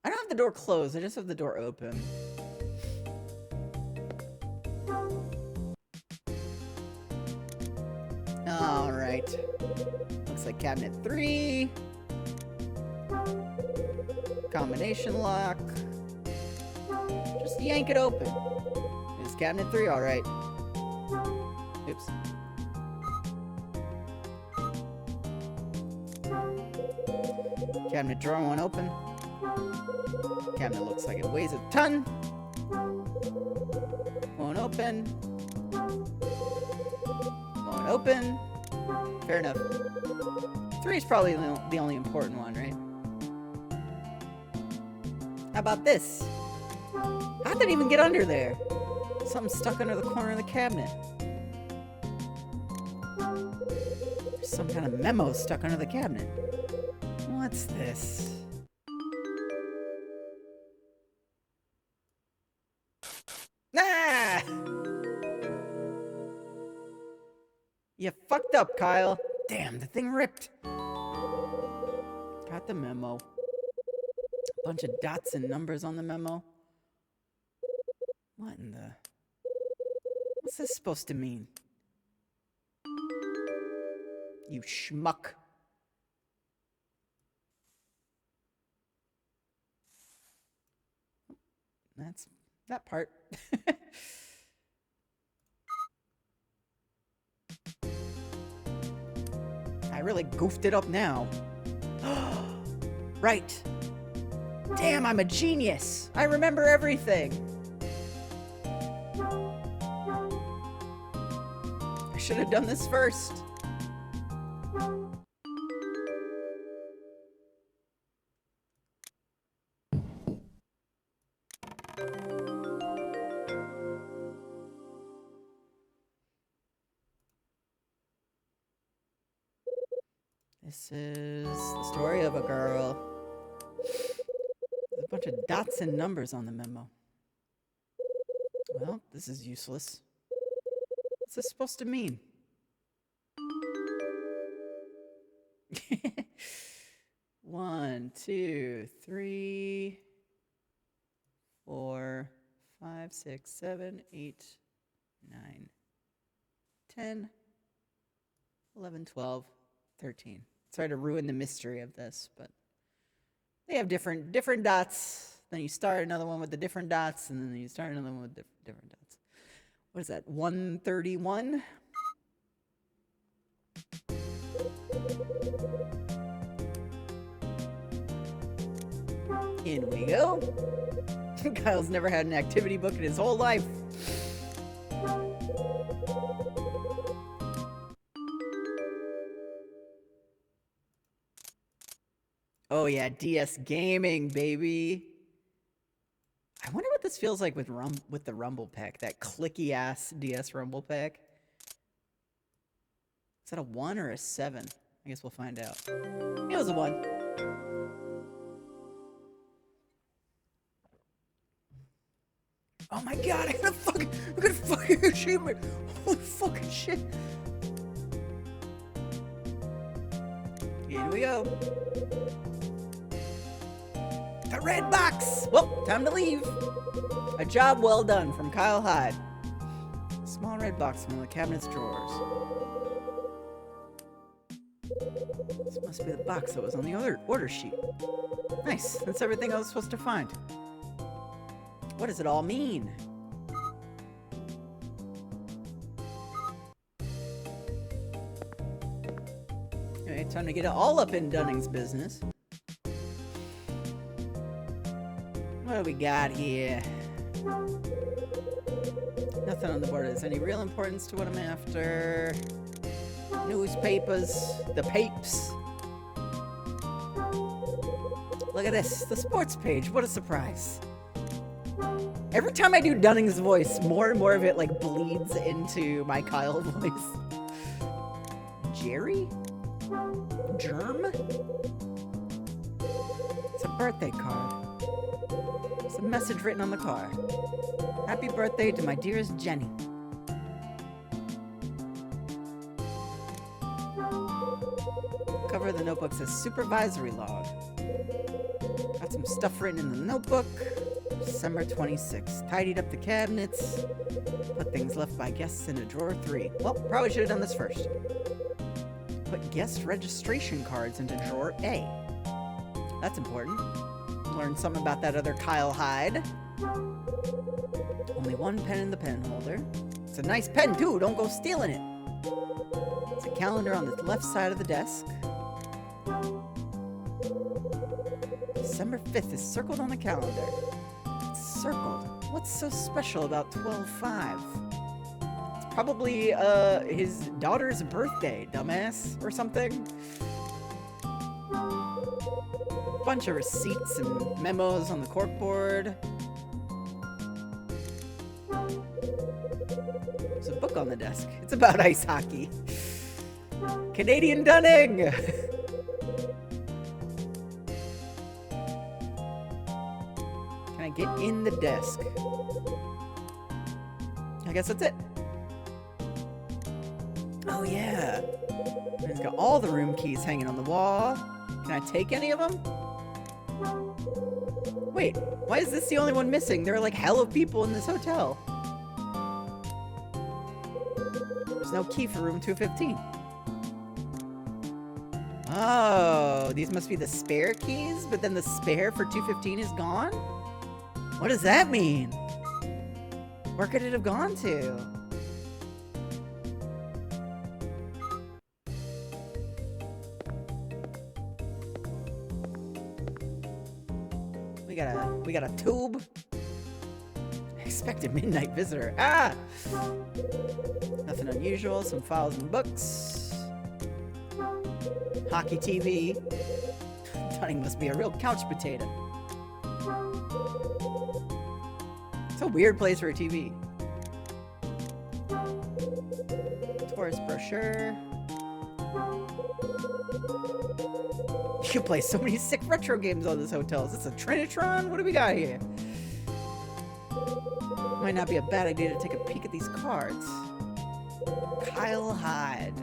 I don't have the door closed, I just have the door open. Alright. Looks like cabinet 3. Combination lock. Just yank it open. Is cabinet 3 alright? Oops. Cabinet drawer won't open. Cabinet looks like it weighs a ton. Won't open. Won't open. Fair enough. 3 is probably the only important one, right? How about this? How'd that even get under there? Something stuck under the corner of the cabinet. There's some kind of memo stuck under the cabinet. What's this? Ah! You fucked up, Kyle. Damn, the thing ripped. Got the memo. Bunch of dots and numbers on the memo. What in the... What's this supposed to mean? You schmuck. That's that part. I really goofed it up now. Right. Damn, I'm a genius. I remember everything. I should have done this first. This is the story of a girl. There's a bunch of dots and numbers on the memo. Well, this is useless. What's this supposed to mean? 1, 2, 3, 4, 5, 6, 7, 8, 9, 10, 11, 12, 13. Sorry to ruin the mystery of this, but they have different dots. Then you start another one with the different dots, and then you start another one with different dots. What is that? 131? In we go. Kyle's never had an activity book in his whole life. Oh yeah, DS gaming, baby. I wonder what this feels like with the Rumble Pack, that clicky ass DS Rumble Pack. Is that a 1 or a 7? I guess we'll find out. It was a 1. Oh my god, I got a fucking achievement! Holy fucking shit! Here we go. The red box! Well, time to leave. A job well done from Kyle Hyde. A small red box in one of the cabinet's drawers. This must be the box that was on the order sheet. Nice, that's everything I was supposed to find. What does it all mean? Okay, time to get it all up in Dunning's business. What do we got here? Nothing on the board has any real importance to what I'm after. Newspapers, the papes. Look at this, the sports page. What a surprise. Every time I do Dunning's voice, more and more of it like bleeds into my Kyle voice. Jerry? Germ? It's a birthday card. There's a message written on the card. Happy birthday to my dearest Jenny. Cover of the notebook says supervisory log. Got some stuff written in the notebook. December 26th. Tidied up the cabinets. Put things left by guests in a drawer 3. Well, probably should have done this first. Put guest registration cards into drawer A. That's important. Learn something about that other Kyle Hyde. Only 1 pen in the pen holder. It's a nice pen too, don't go stealing it. It's a calendar on the left side of the desk. December 5th is circled on the calendar. It's circled. What's so special about 12/5? It's probably his daughter's birthday, dumbass, or something. Bunch of receipts and memos on the corkboard. There's a book on the desk. It's about ice hockey. Canadian Dunning! Can I get in the desk? I guess that's it. Oh yeah. He's got all the room keys hanging on the wall. Can I take any of them? Wait, why is this the only one missing? There are like hell of people in this hotel. There's no key for room 215. Oh, these must be the spare keys, but then the spare for 215 is gone? What does that mean? Where could it have gone to? We got a tube. Expected midnight visitor. Ah! Nothing unusual. Some files and books. Hockey TV. Dunning must be a real couch potato. It's a weird place for a TV. Tourist brochure. You can play so many sick retro games on this hotel. Is this a Trinitron? What do we got here? Might not be a bad idea to take a peek at these cards. Kyle Hyde.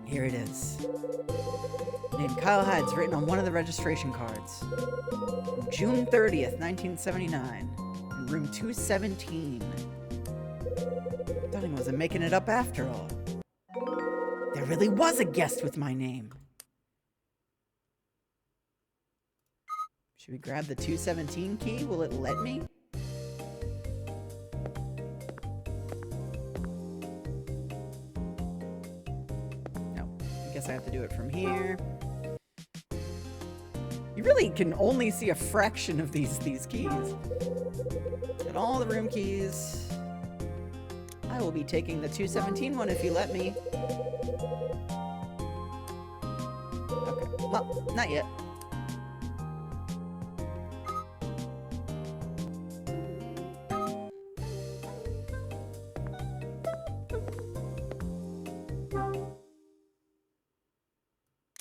Here it is. Name Kyle Hyde's written on one of the registration cards. June 30th, 1979. In room 217. Dunning wasn't making it up after all. There really was a guest with my name. Should we grab the 217 key? Will it let me? No. I guess I have to do it from here. You really can only see a fraction of these keys. And all the room keys. I will be taking the 217 one if you let me. Okay. Well, not yet.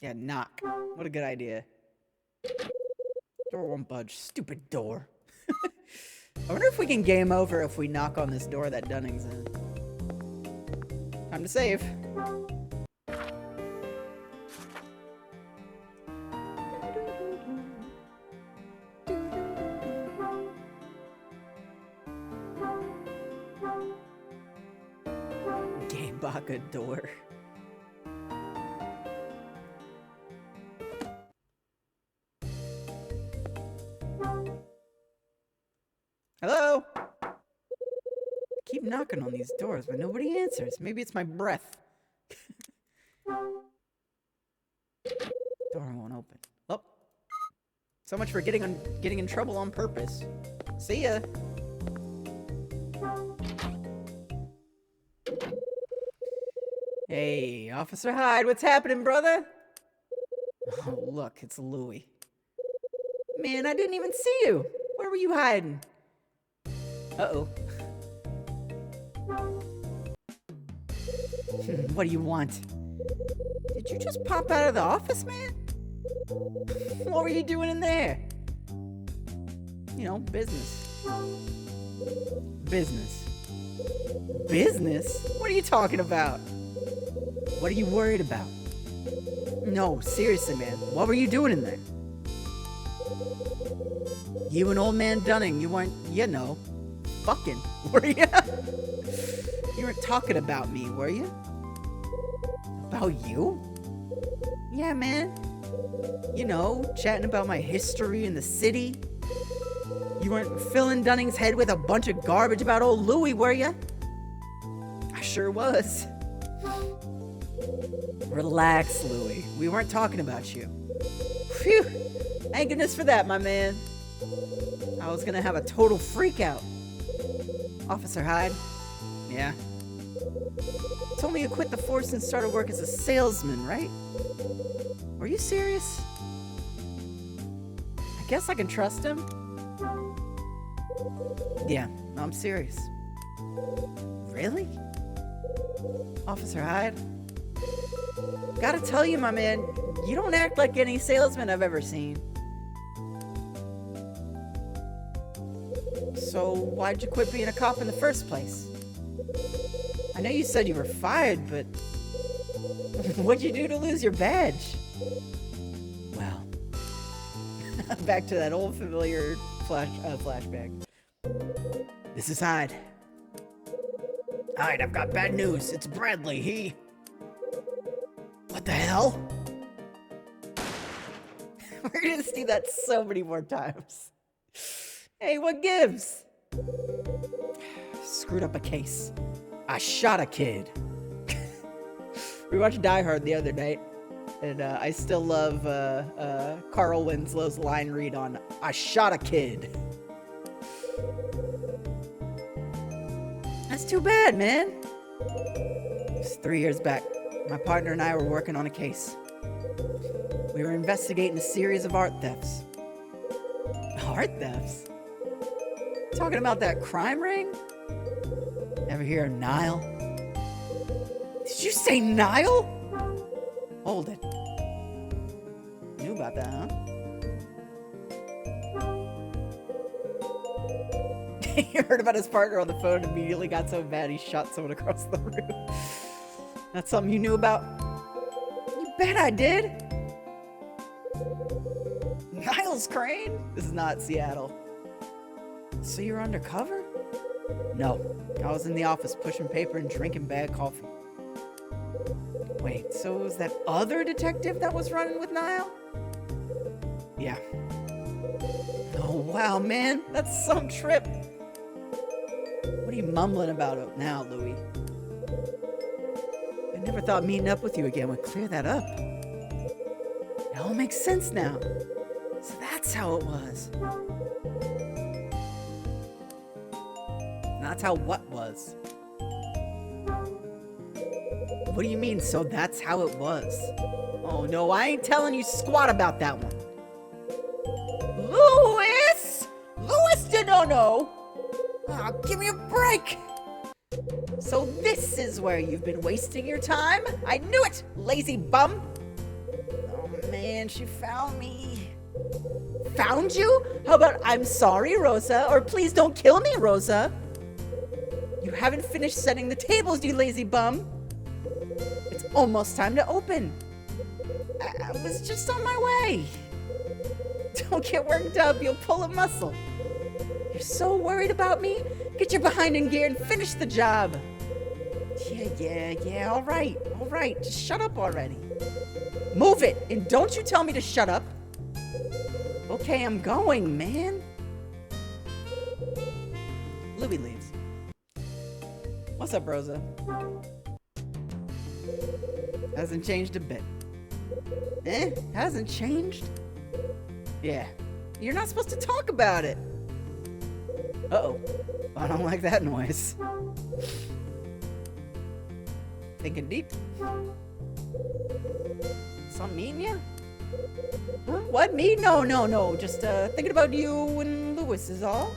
Yeah, knock. What a good idea. Door won't budge. Stupid door. I wonder if we can game over if we knock on this door that Dunning's in. Time to save. Game Baka door. Hello? Keep knocking on these doors, but nobody answers. Maybe it's my breath. Door won't open. Oh. So much for getting in trouble on purpose. See ya. Hey, Officer Hyde, what's happening, brother? Oh, look, it's Louie. Man, I didn't even see you. Where were you hiding? Uh-oh. What do you want? Did you just pop out of the office, man? What were you doing in there? You know, business. Business. Business? What are you talking about? What are you worried about? No, seriously, man. What were you doing in there? You and old man Dunning, you weren't, you know, fucking, were you? You weren't talking about me, were you? About you? Yeah, man. You know, chatting about my history in the city. You weren't filling Dunning's head with a bunch of garbage about old Louie, were you? I sure was. Relax, Louie. We weren't talking about you. Phew. Thank goodness for that, my man. I was gonna have a total freak out. Officer Hyde? Yeah? Told me you quit the force and started work as a salesman, right? Were you serious? I guess I can trust him. Yeah, I'm serious. Really? Officer Hyde? Gotta tell you, my man, you don't act like any salesman I've ever seen. So why'd you quit being a cop in the first place? I know you said you were fired, but what'd you do to lose your badge? Well, back to that old familiar flashback. This is Hyde. Hyde, I've got bad news. It's Bradley. What the hell? We're gonna see that so many more times. Hey, what gives? Screwed up a case. I shot a kid. We watched Die Hard the other night, and I still love Carl Winslow's line read on I shot a kid. That's too bad, man. It was 3 years back. My partner and I were working on a case. We were investigating a series of art thefts. Art thefts? Talking about that crime ring? Ever hear of Nile? Did you say Nile? Hold it. Knew about that, huh? He heard about his partner on the phone and immediately got so mad he shot someone across the room. That's something you knew about? You bet I did. Niles Crane? This is not Seattle. So you're undercover? No, I was in the office pushing paper and drinking bad coffee. Wait, so it was that other detective that was running with Nile? Yeah. Oh wow, man, that's some trip. What are you mumbling about now, Louie? I never thought meeting up with you again would clear that up. It all makes sense now. So that's how it was. That's how what was? What do you mean, so that's how it was? Oh no, I ain't telling you squat about that one. Louis! Louis DeNono! Oh, give me a break! So this is where you've been wasting your time? I knew it, lazy bum! man, she found me. Found you? How about I'm sorry, Rosa, or please don't kill me, Rosa? You haven't finished setting the tables, you lazy bum. It's almost time to open. I was just on my way. Don't get worked up, you'll pull a muscle. You're so worried about me? Get your behind in gear and finish the job. Yeah, all right. Just shut up already. Move it, and don't you tell me to shut up. Okay, I'm going, man. Louis leaves. What's up, Rosa? Hasn't changed a bit. Hasn't changed? Yeah, you're not supposed to talk about it. Uh-oh, I don't like that noise. Thinking deep. Something mean ya? Huh? What, me? No. Just thinking about you and Louis is all.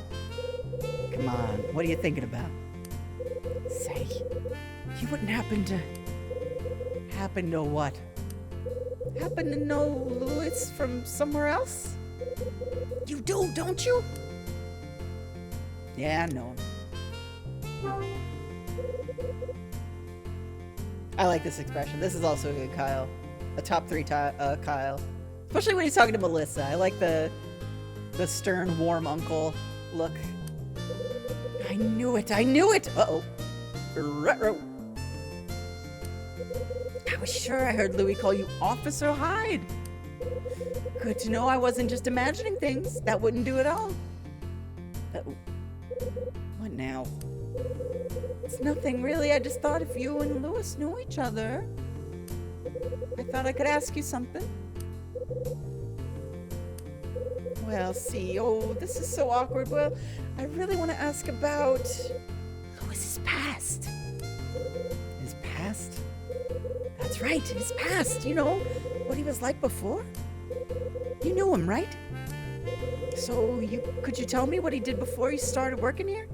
Come on, what are you thinking about? Say, you wouldn't happen to what? Happen to know Louis from somewhere else? You do, don't you? Yeah, I know him. I like this expression. This is also a good Kyle. A top 3 Kyle. Especially when he's talking to Melissa. I like the stern, warm uncle look. I knew it. Uh-oh. Ruh-roh. I was sure I heard Louis call you Officer Hyde. Good to know I wasn't just imagining things. That wouldn't do it all. Uh-oh. What now? It's nothing really. I just thought if you and Louis knew each other, I thought I could ask you something. Well, see, this is so awkward. Well, I really want to ask about Louis's past. His past? That's right, his past. You know, what he was like before? You knew him, right? So, could you tell me what he did before he started working here?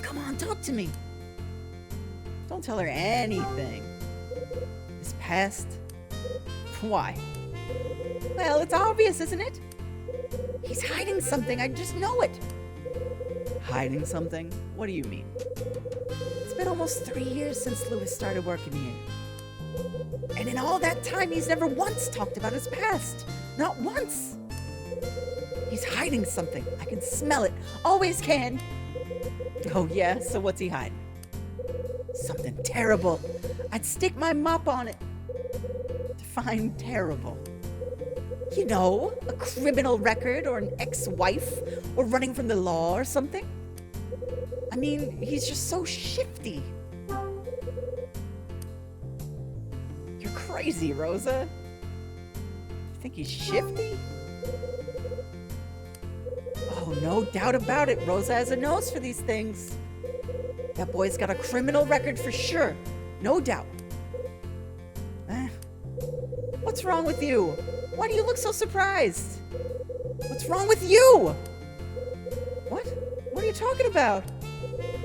Come on, talk to me. Don't tell her anything. His past? Why? Well, it's obvious, isn't it? He's hiding something, I just know it. Hiding something? What do you mean? It's been almost 3 years since Louis started working here. And in all that time, he's never once talked about his past. Not once. He's hiding something. I can smell it. Always can. Oh yeah, so what's he hiding? Something terrible. I'd stick my mop on it. Define terrible. You know, a criminal record or an ex-wife or running from the law or something. I mean, he's just so shifty. You're crazy, Rosa. You think he's shifty? Oh, no doubt about it. Rosa has a nose for these things. That boy's got a criminal record for sure. No doubt. What's wrong with you? Why do you look so surprised? What's wrong with you? What? What are you talking about?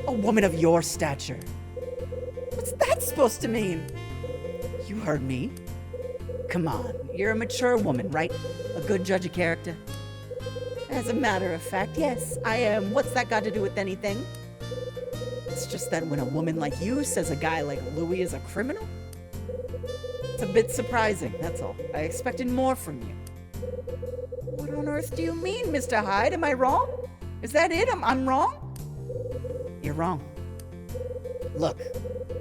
A woman of your stature. What's that supposed to mean? You heard me. Come on, you're a mature woman, right? A good judge of character. As a matter of fact, yes, I am. What's that got to do with anything? It's just that when a woman like you says a guy like Louis is a criminal, it's a bit surprising, that's all. I expected more from you. What on earth do you mean, Mr. Hyde? Am I wrong? Is that it? I'm wrong? You're wrong. Look,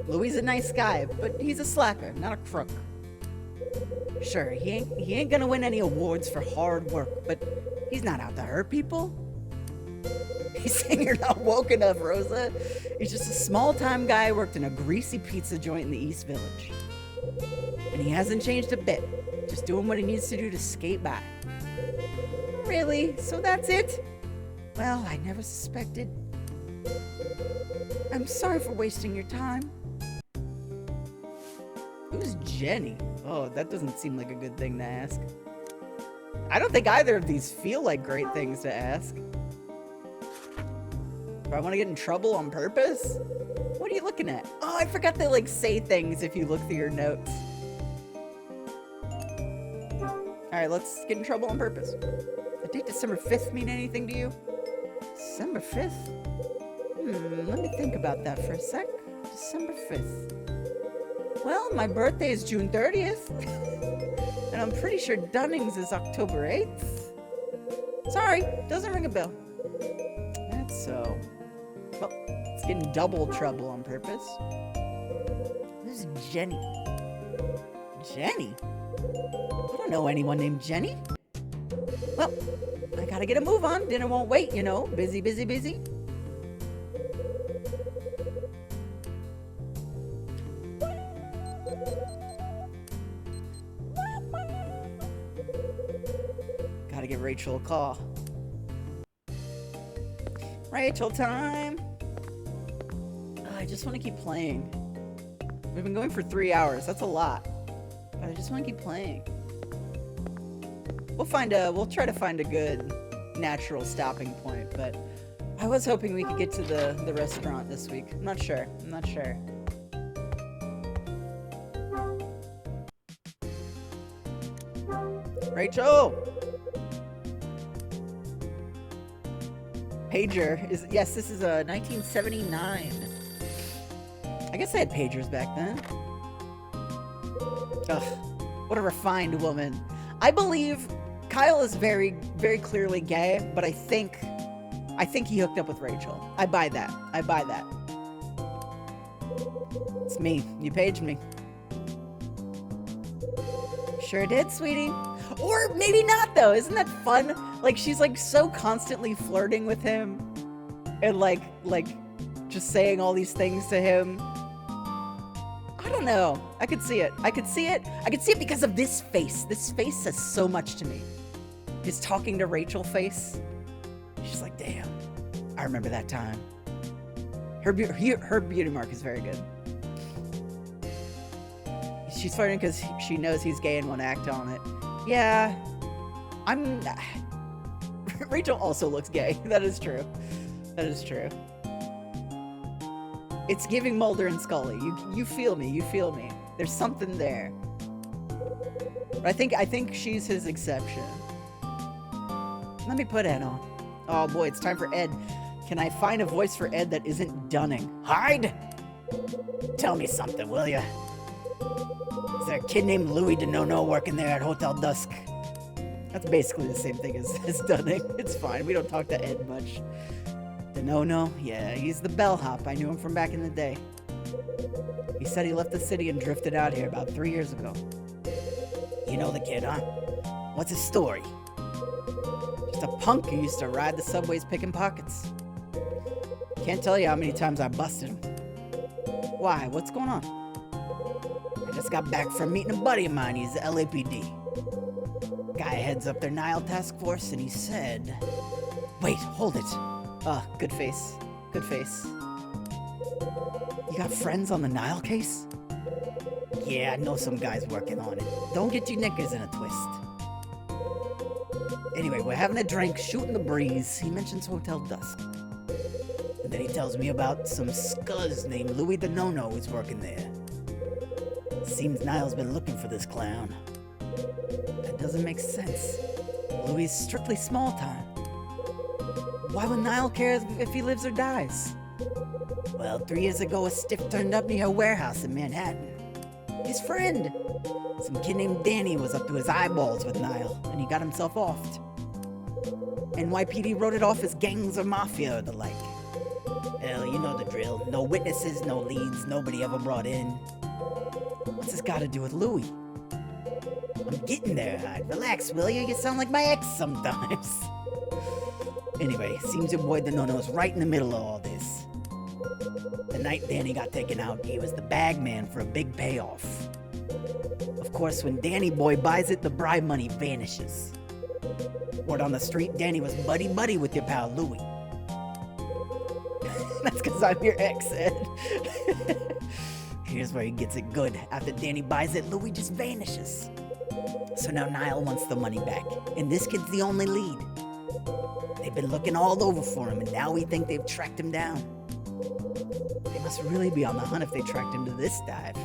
Louis is a nice guy, but he's a slacker, not a crook. Sure, he ain't gonna win any awards for hard work, but he's not out to hurt people. He's saying you're not woke enough, Rosa. He's just a small-time guy who worked in a greasy pizza joint in the East Village. And he hasn't changed a bit. Just doing what he needs to do to skate by. Really? So that's it? Well, I never suspected. I'm sorry for wasting your time. Who's Jenny? Oh, that doesn't seem like a good thing to ask. I don't think either of these feel like great things to ask. Do I want to get in trouble on purpose? What are you looking at? Oh, I forgot to say things if you look through your notes. Alright, let's get in trouble on purpose. The date December 5th mean anything to you? December 5th? Let me think about that for a sec. December 5th. Well, my birthday is June 30th. And I'm pretty sure Dunning's is October 8th. Sorry, doesn't ring a bell. That's so. Well, it's getting double trouble on purpose. Who's Jenny? Jenny? I don't know anyone named Jenny. Well, I gotta get a move on. Dinner won't wait, you know. Busy, busy, busy. Gotta give Rachel a call. Rachel time. I just want to keep playing. We've been going for 3 hours. That's a lot. But I just want to keep playing. We'll try to find a good natural stopping point, but I was hoping we could get to the restaurant this week. I'm not sure. Rachel! Pager is, yes, this is a 1979. I guess I had pagers back then. Ugh, what a refined woman. I believe Kyle is very, very clearly gay, but I think he hooked up with Rachel. I buy that. It's me. You paged me. Sure did, sweetie. Or maybe not, though. Isn't that fun? Like, she's, like, so constantly flirting with him. And, like, just saying all these things to him. I don't know. I could see it. I could see it because of this face. This face says so much to me. His talking to Rachel face. She's like, damn. I remember that time. Her beauty mark is very good. She's flirting because she knows he's gay and won't act on it. Yeah, Rachel also looks gay. That is true. It's giving Mulder and Scully. You feel me. There's something there. But I think she's his exception. Let me put Ed on. Oh boy, it's time for Ed. Can I find a voice for Ed that isn't Dunning? Hyde? Tell me something, will ya? Is there a kid named Louis DeNono working there at Hotel Dusk? That's basically the same thing as Dunning. It's fine. We don't talk to Ed much. DeNono? Yeah, he's the bellhop. I knew him from back in the day. He said he left the city and drifted out here about 3 years ago. You know the kid, huh? What's his story? Just a punk who used to ride the subways picking pockets. Can't tell you how many times I busted him. Why? What's going on? I just got back from meeting a buddy of mine. He's the LAPD. Guy heads up their Nile task force, and he said... Wait, hold it. Good face. You got friends on the Nile case? Yeah, I know some guys working on it. Don't get your knickers in a twist. Anyway, we're having a drink, shooting the breeze. He mentions Hotel Dusk. And then he tells me about some scuzz named Louis DeNono who's working there. Seems Nile's been looking for this clown. That doesn't make sense. Louis is strictly small time. Why would Nile care if he lives or dies? Well, 3 years ago, a stiff turned up near a warehouse in Manhattan. His friend. Some kid named Danny was up to his eyeballs with Nile, and he got himself offed. NYPD wrote it off as gangs or mafia or the like. Hell, you know the drill. No witnesses, no leads, nobody ever brought in. What's this got to do with Louis? I'm getting there, Hyde. Relax, will you? You sound like my ex sometimes. Anyway, seems your boy DeNono's right in the middle of all this. The night Danny got taken out, he was the bag man for a big payoff. Of course, when Danny boy buys it, the bribe money vanishes. Word on the street, Danny was buddy-buddy with your pal Louis. That's because I'm your ex, Ed. Here's where he gets it good. After Danny buys it, Louis just vanishes. So now Nile wants the money back, and this kid's the only lead. They've been looking all over for him, and now we think they've tracked him down. They must really be on the hunt if they tracked him to this dive.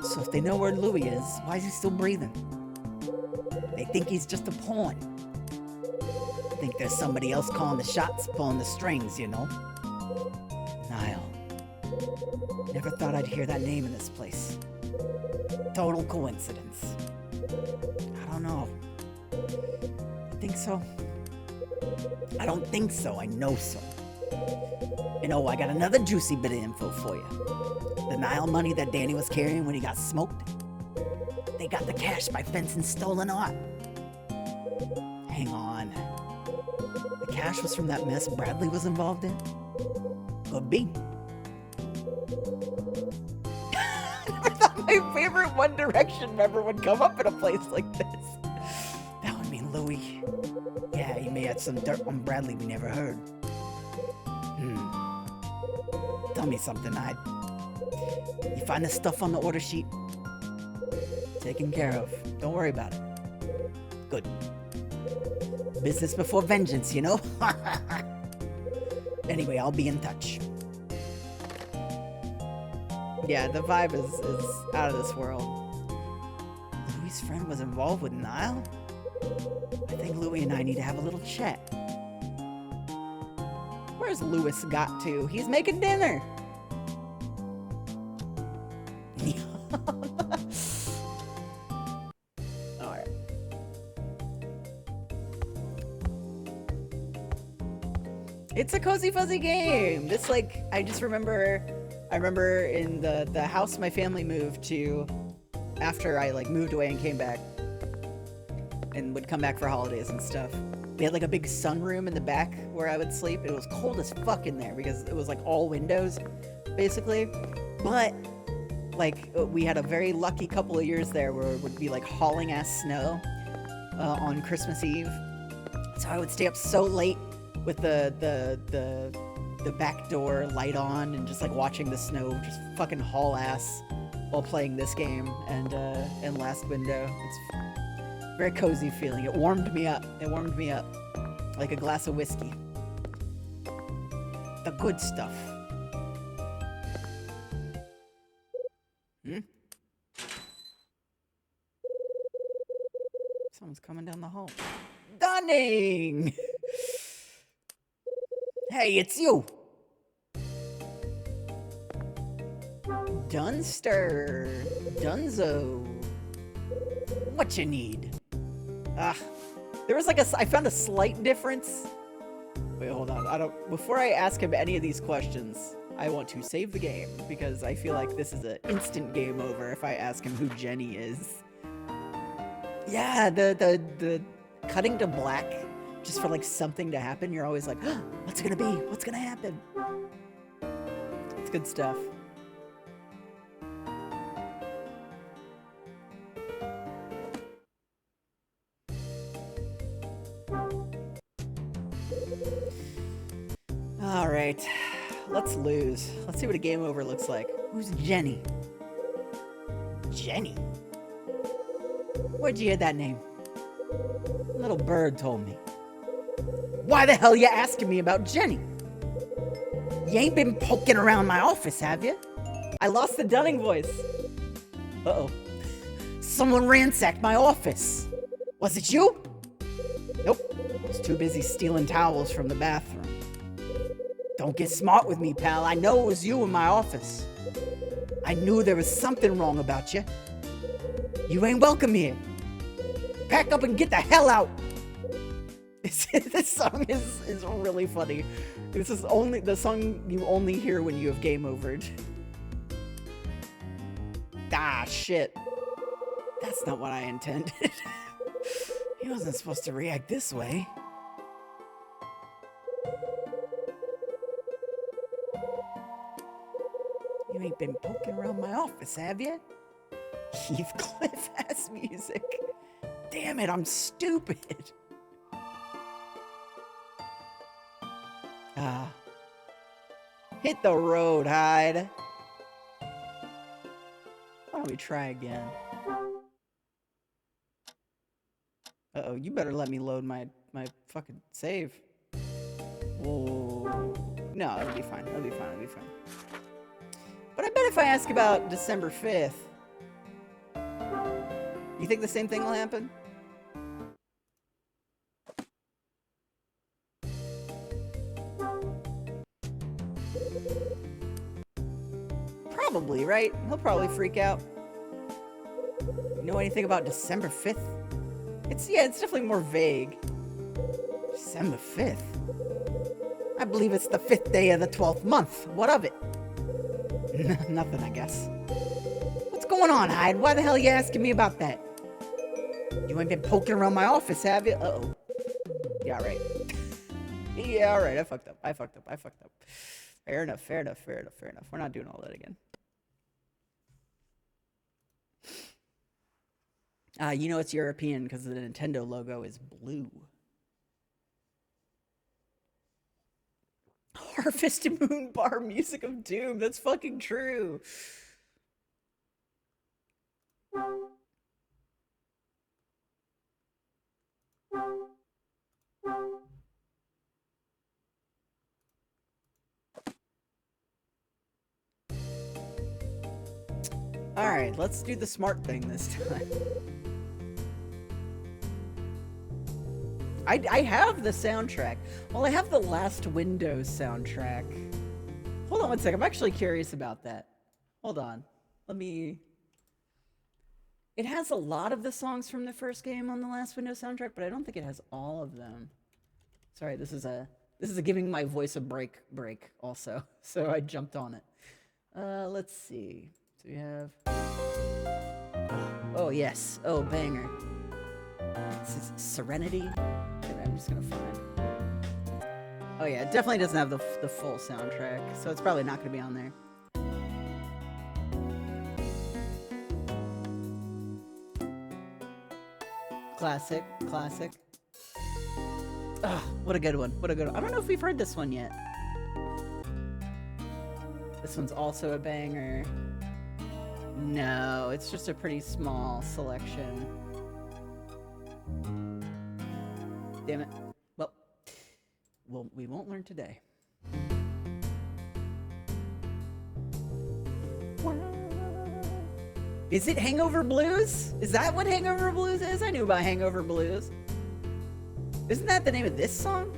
So if they know where Louis is, why is he still breathing? They think he's just a pawn. Think there's somebody else calling the shots, pulling the strings, you know? Nile. Never thought I'd hear that name in this place. Total coincidence. I don't know. I think so. I don't think so, I know so. You know, I got another juicy bit of info for you. The Nile money that Danny was carrying when he got smoked, they got the cash by fencing stolen art. Hang on. The cash was from that mess Bradley was involved in? Could be. I never thought my favorite One Direction member would come up in a place like this. That would mean Louis. Yeah, he may have some dirt on Bradley we never heard. Tell me something, Hyde. You find the stuff on the order sheet? Taken care of. Don't worry about it. Good. Business before vengeance, you know? Anyway, I'll be in touch. Yeah, the vibe is out of this world. Louis' friend was involved with Nile? I think Louis and I need to have a little chat. Where's Louis got to? He's making dinner. Alright. It's a cozy fuzzy game. This, like, I remember in the house my family moved to after I like moved away and came back and would come back for holidays and stuff. We had like a big sunroom in the back where I would sleep. It was cold as fuck in there because it was like all windows, basically. But like we had a very lucky couple of years there where it would be like hauling ass snow on Christmas Eve. So I would stay up so late with the back door light on and just like watching the snow just fucking haul ass while playing this game and Last Window. It's very cozy feeling. It warmed me up. It warmed me up like a glass of whiskey. The good stuff. Someone's coming down the hall. Dunning! Hey, it's you! Dunster. Dunzo. What you need? There was like I found a slight difference. Wait, hold on. Before I ask him any of these questions, I want to save the game because I feel like this is an instant game over if I ask him who Jenny is. Yeah, the cutting to black just for like something to happen. You're always like, oh, what's it gonna be? What's gonna happen? It's good stuff. All right, let's lose. Let's see what a game over looks like. Who's Jenny? Jenny? Where'd you hear that name? A little bird told me. Why the hell you asking me about Jenny? You ain't been poking around my office, have you? I lost the Dunning voice. Uh-oh. Someone ransacked my office. Was it you? Nope. I was too busy stealing towels from the bathroom. Don't get smart with me, pal. I know it was you in my office. I knew there was something wrong about you. You ain't welcome here. Pack up and get the hell out. This song is really funny. This is only the song you only hear when you have game overed. Ah, shit. That's not what I intended. He wasn't supposed to react this way. You ain't been poking around my office, have you? Heathcliff ass music. Damn it, I'm stupid. Hit the road, Hyde. Why don't we try again? Uh-oh, you better let me load my fucking save. Whoa. No, it'll be fine. It'll be fine. It'll be fine. But I bet if I ask about December 5th, you think the same thing will happen? Probably, right? He'll probably freak out. You know anything about December 5th? It's definitely more vague. December 5th? I believe it's the 5th day of the 12th month. What of it? Nothing, I guess. What's going on, Hyde? Why the hell are you asking me about that? You ain't been poking around my office, have you? Uh-oh. Yeah, right. Yeah, all right. I fucked up. Fair enough. We're not doing all that again. You know it's European because the Nintendo logo is blue. Harvest Moon Bar Music of Doom. That's fucking true. Alright, let's do the smart thing this time. I have the soundtrack. Well, I have the Last Windows soundtrack. Hold on one second. I'm actually curious about that. Hold on. Let me... It has a lot of the songs from the first game on the Last Windows soundtrack, but I don't think it has all of them. Sorry, this is a giving my voice a break also. So I jumped on it. Let's see. So we have... Oh, yes. Oh, banger. This is Serenity. I'm just gonna find... Oh yeah, it definitely doesn't have the full soundtrack, so it's probably not gonna be on there. Classic. Ugh, what a good one. I don't know if we've heard this one yet. This one's also a banger. No, it's just a pretty small selection. Damn it. Well, we won't learn today. Is it Hangover Blues? Is that what Hangover Blues is? I knew about Hangover Blues. Isn't that the name of this song?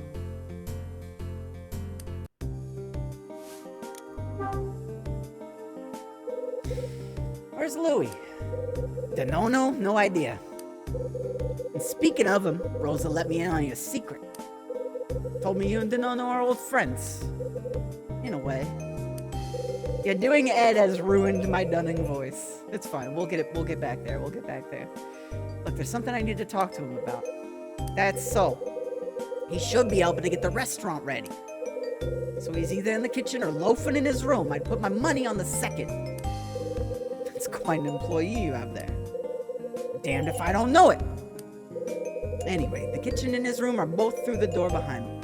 Where's Louie? Dunno? No idea. And speaking of him, Rosa let me in on your secret. Told me you and Dunno are old friends. In a way. Yeah, doing Ed has ruined my Dunning voice. It's fine. We'll get back there. Look, there's something I need to talk to him about. That's so. He should be able to get the restaurant ready. So he's either in the kitchen or loafing in his room. I'd put my money on the second. That's quite an employee you have there. Damned if I don't know it. Anyway, the kitchen and his room are both through the door behind me.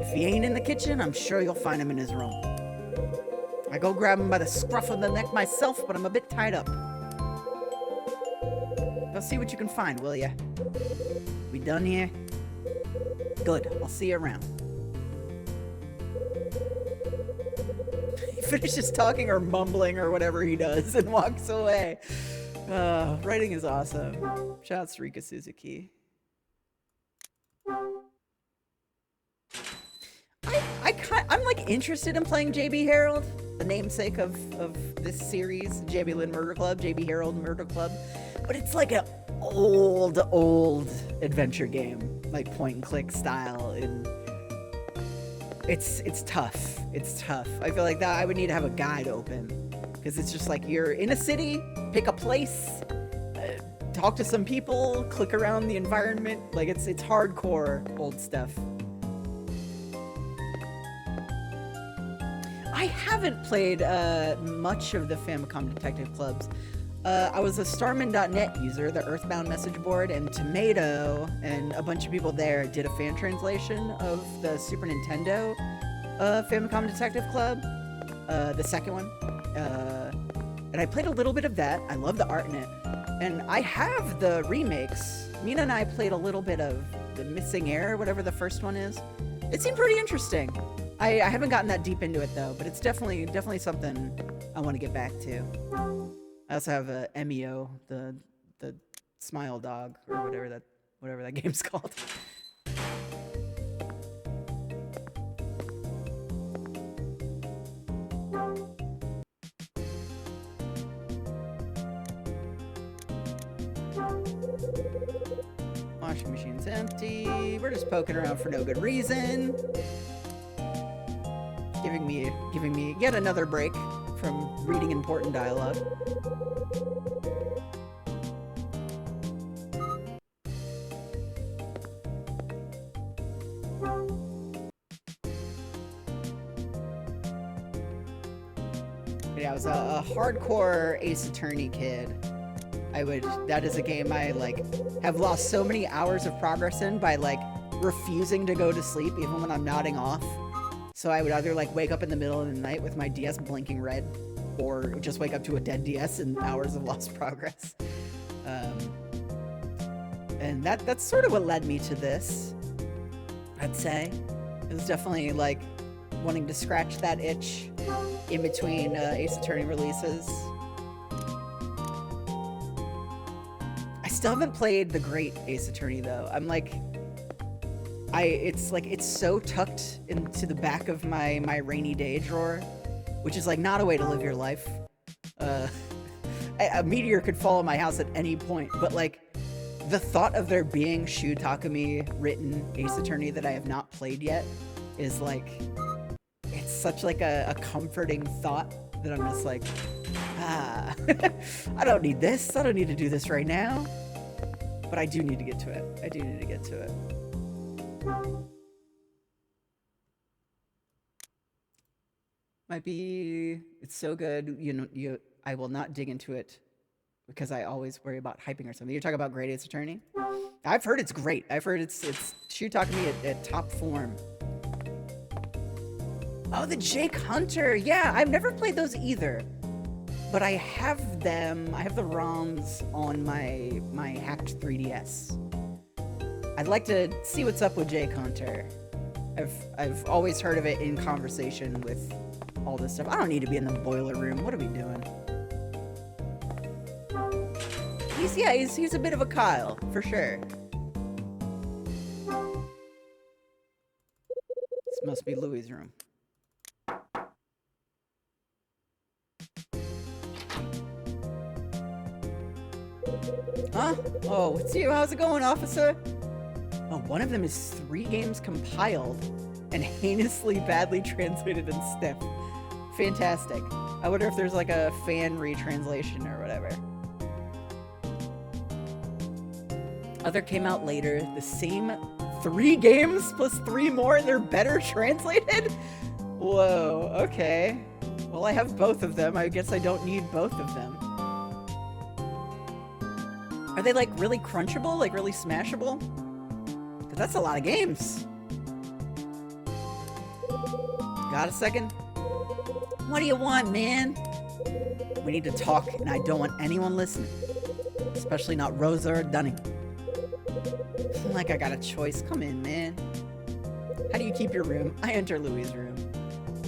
If he ain't in the kitchen, I'm sure you'll find him in his room. I go grab him by the scruff of the neck myself, but I'm a bit tied up. Go see what you can find, will ya? We done here? Good. I'll see you around. He finishes talking or mumbling or whatever he does and walks away. Writing is awesome. Shout out to Rika Suzuki. I'm like interested in playing JB Harold, the namesake of this series, JB Lynn Murder Club, JB Harold Murder Club. But it's like an old adventure game, like point and click style, and it's tough. I feel like that I would need to have a guide open, because it's just like you're in a city, pick a place, talk to some people, click around the environment. Like it's hardcore old stuff. I haven't played much of the Famicom Detective Clubs. I was a Starman.net user, the Earthbound message board, and Tomato and a bunch of people there did a fan translation of the Super Nintendo Famicom Detective Club, the second one. And I played a little bit of that. I love the art in it. And I have the remakes. Mina and I played a little bit of the Missing Air, whatever the first one is. It seemed pretty interesting. I haven't gotten that deep into it though, but it's definitely something I want to get back to. I also have a MEO, the Smile Dog, or whatever that game's called. Washing machine's empty. We're just poking around for no good reason. Giving me yet another break from reading important dialogue. Yeah, I was a hardcore Ace Attorney kid. That is a game I, like, have lost so many hours of progress in by, like, refusing to go to sleep even when I'm nodding off. So I would either, like, wake up in the middle of the night with my DS blinking red, or just wake up to a dead DS and hours of lost progress. And that's sort of what led me to this, I'd say. It was definitely, like, wanting to scratch that itch in between Ace Attorney releases. I still haven't played the great Ace Attorney though. I'm like, it's so tucked into the back of my rainy day drawer, which is like not a way to live your life. A meteor could fall on my house at any point, but like the thought of there being Shu Takumi written Ace Attorney that I have not played yet is like, it's such like a comforting thought that I'm just like, I don't need this. I don't need to do this right now. But I do need to get to it. I do need to get to it. Might be, it's so good, I will not dig into it because I always worry about hyping or something. You're talking about Great Ace Attorney? I've heard it's great. I've heard it's Shu Takumi at top form. Oh, the Jake Hunter. Yeah, I've never played those either. But I have them. I have the ROMs on my hacked 3DS. I'd like to see what's up with Jake Hunter. I've always heard of it in conversation with all this stuff. I don't need to be in the boiler room. What are we doing? He's a bit of a Kyle, for sure. This must be Louis' room. Huh? Oh, it's you. How's it going, officer? Oh, one of them is 3 games compiled and heinously badly translated and stiff. Fantastic. I wonder if there's like a fan retranslation or whatever. Other came out later. The same 3 games plus 3 more and they're better translated? Whoa, okay. Well, I have both of them. I guess I don't need both of them. Are they like really crunchable? Like really smashable? Because that's a lot of games. Got a second? What do you want, man? We need to talk and I don't want anyone listening. Especially not Rosa or Dunning. Like I got a choice. Come in, man. How do you keep your room? I enter Louis' room.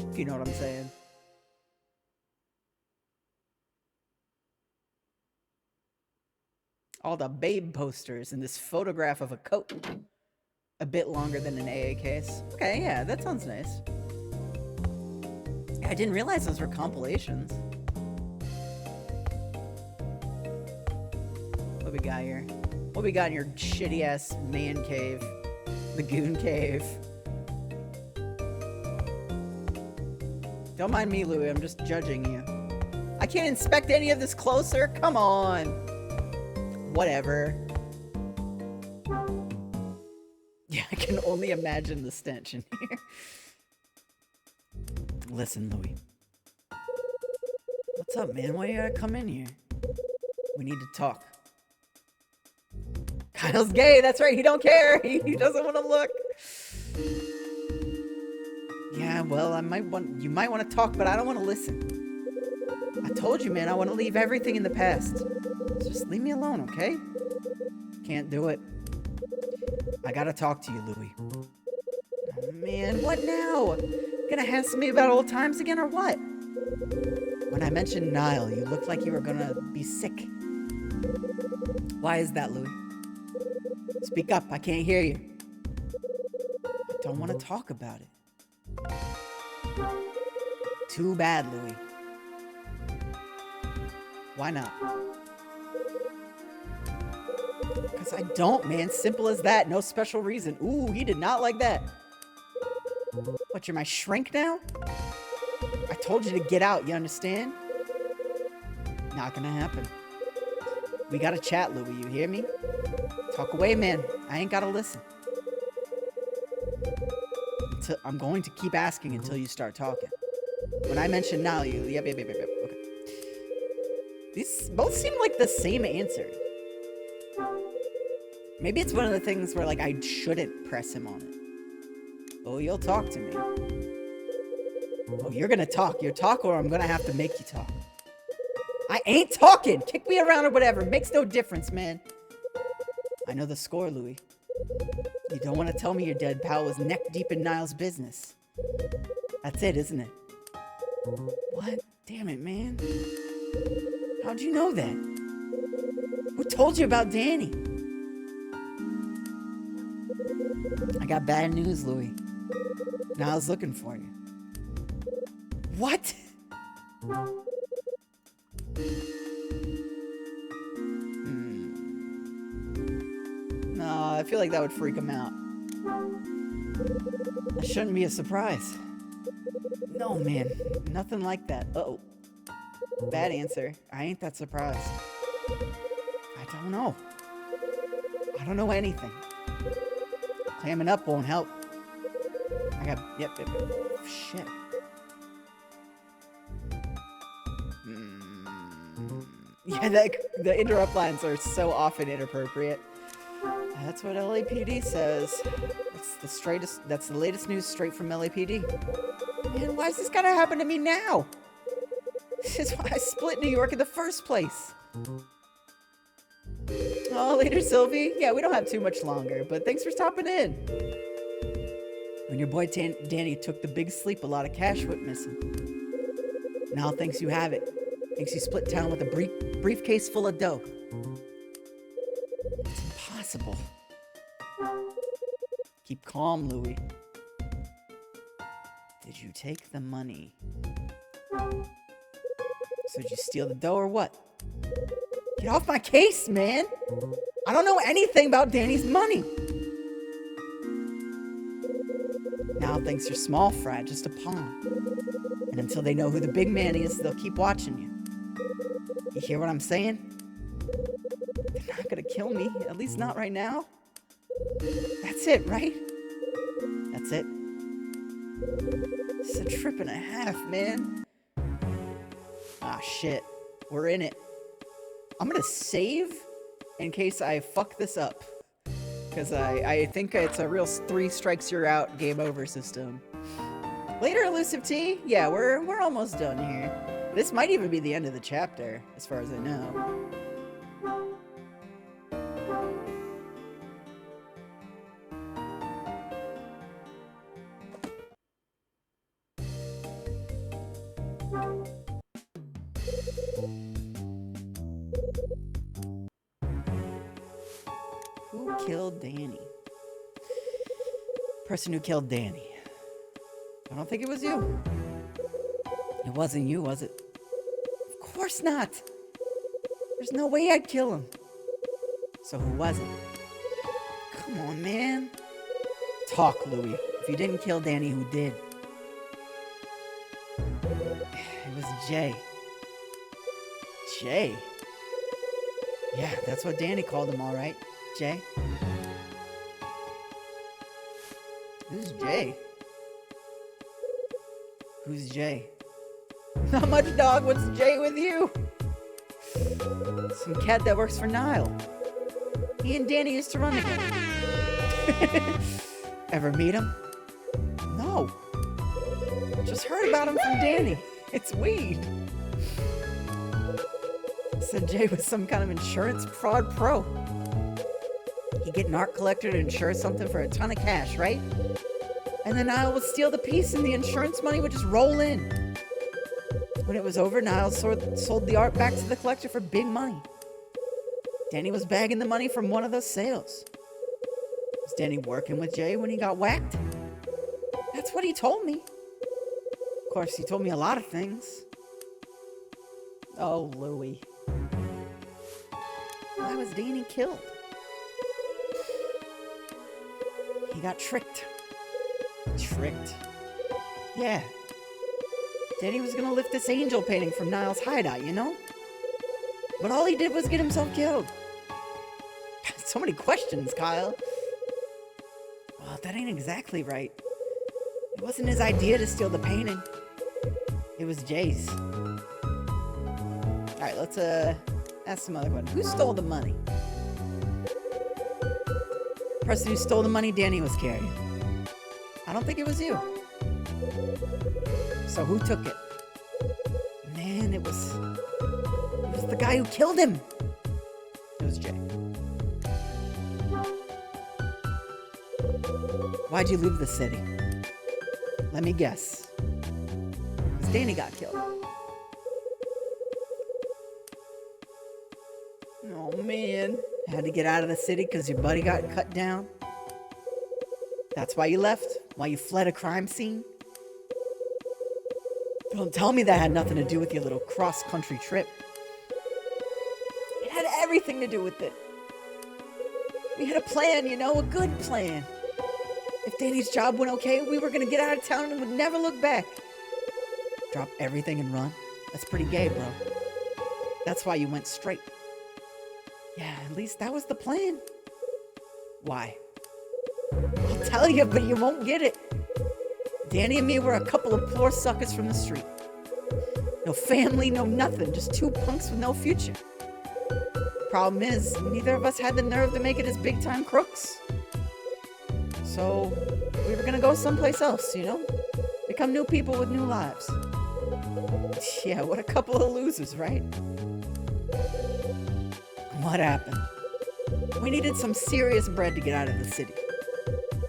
If you know what I'm saying. All the babe posters and this photograph of a coat. A bit longer than an AA case. Okay, yeah, that sounds nice. I didn't realize those were compilations. What we got here? What we got in your shitty ass man cave? The goon cave. Don't mind me, Louis, I'm just judging you. I can't inspect any of this closer? Come on. Whatever. Yeah, I can only imagine the stench in here. Listen, Louis. What's up, man? Why you gotta come in here? We need to talk. Kyle's gay, that's right, he don't care. He doesn't want to look. Yeah, well, you might want to talk, but I don't want to listen. I told you, man, I want to leave everything in the past. Just leave me alone, okay? Can't do it. I gotta talk to you, Louis. Oh, man, what now? Gonna hassle me about old times again or what? When I mentioned Nile, you looked like you were gonna be sick. Why is that, Louis? Speak up, I can't hear you. I don't want to talk about it. Too bad, Louis. Why not? Because I don't, man. Simple as that. No special reason. Ooh, he did not like that. What, you're my shrink now? I told you to get out, you understand? Not gonna happen. We gotta chat, Louie, you hear me? Talk away, man. I ain't gotta listen. I'm going to keep asking until you start talking. When I mention Nile, you... Yep. Okay. These both seem like the same answer. Maybe it's one of the things where, like, I shouldn't press him on it. Oh, you'll talk to me. Oh, you're gonna talk. You talk or I'm gonna have to make you talk. I ain't talking! Kick me around or whatever. Makes no difference, man. I know the score, Louie. You don't want to tell me your dead pal was neck deep in Nile's business. That's it, isn't it? What? Damn it, man. How'd you know that? Who told you about Danny? I got bad news, Louie. Nile's looking for you. What? No, I feel like that would freak him out. That shouldn't be a surprise. No, man. Nothing like that. Uh-oh. Bad answer. I ain't that surprised. I don't know. I don't know anything. Clamming up won't help. I got... Yep. Shit. Yeah, the interrupt lines are so often inappropriate. That's what LAPD says. That's the latest news straight from LAPD. Man, why is this gotta happen to me now? This is why I split New York in the first place. Oh, later, Sylvie. Yeah, we don't have too much longer, but thanks for stopping in. When your boy Danny took the big sleep, a lot of cash went missing. Now thinks you have it. Thinks you split town with a briefcase full of dough. It's impossible. Keep calm, Louie. Did you take the money? So did you steal the dough or what? Get off my case, man! I don't know anything about Danny's money! Now thinks you're small fry, just a pawn. And until they know who the big man is, they'll keep watching you. You hear what I'm saying? They're not gonna kill me, at least not right now. That's it, right? That's it. It's a trip and a half, man. Ah, shit. We're in it. I'm gonna save in case I fuck this up. Because I think it's a real 3 strikes you're out, game over system. Later, Elusive T. Yeah, we're almost done here. This might even be the end of the chapter, as far as I know. Who killed Danny? Person who killed Danny. I don't think it was you. It wasn't you, was it? Of course not. There's no way I'd kill him. So who was it? Come on, man. Talk, Louie. If you didn't kill Danny, who did? It was Jay. Jay? Yeah, that's what Danny called him, all right. Jay? Who's Jay? Who's Jay? Not much, dog. What's Jay with you? Some cat that works for Nile. He and Danny used to run together. Ever meet him? No. Just heard about him from Danny. It's weed. Said Jay was some kind of insurance fraud pro. He'd get an art collector to insure something for a ton of cash, right? And then Nile would steal the piece and the insurance money would just roll in. When it was over, Nile sold the art back to the collector for big money. Danny was bagging the money from one of those sales. Was Danny working with Jay when he got whacked? That's what he told me. Of course, he told me a lot of things. Oh, Louie. Why was Danny killed? got tricked. Tricked? Yeah. Danny was gonna lift this angel painting from Nile's hideout, you know? But all he did was get himself killed. So many questions, Kyle. Well, that ain't exactly right. It wasn't his idea to steal the painting. It was Jay's. Alright, let's ask some other questions. Who stole the money? The person who stole the money Danny was carrying. I don't think it was you. So who took it? Man, it was the guy who killed him. It was Jay. Why'd you leave the city? Let me guess. Because Danny got killed. Oh man. Had to get out of the city because your buddy got cut down? That's why you left? Why you fled a crime scene? Don't tell me that had nothing to do with your little cross-country trip. It had everything to do with it. We had a plan, you know, a good plan. If Danny's job went okay, we were gonna get out of town and would never look back. Drop everything and run? That's pretty gay, bro. That's why you went straight. Yeah, at least that was the plan. Why? I'll tell you, but you won't get it. Danny and me were a couple of poor suckers from the street. No family, no nothing, just two punks with no future. Problem is, neither of us had the nerve to make it as big-time crooks. So, we were gonna go someplace else, you know? Become new people with new lives. Yeah, what a couple of losers, right? What happened? We needed some serious bread to get out of the city.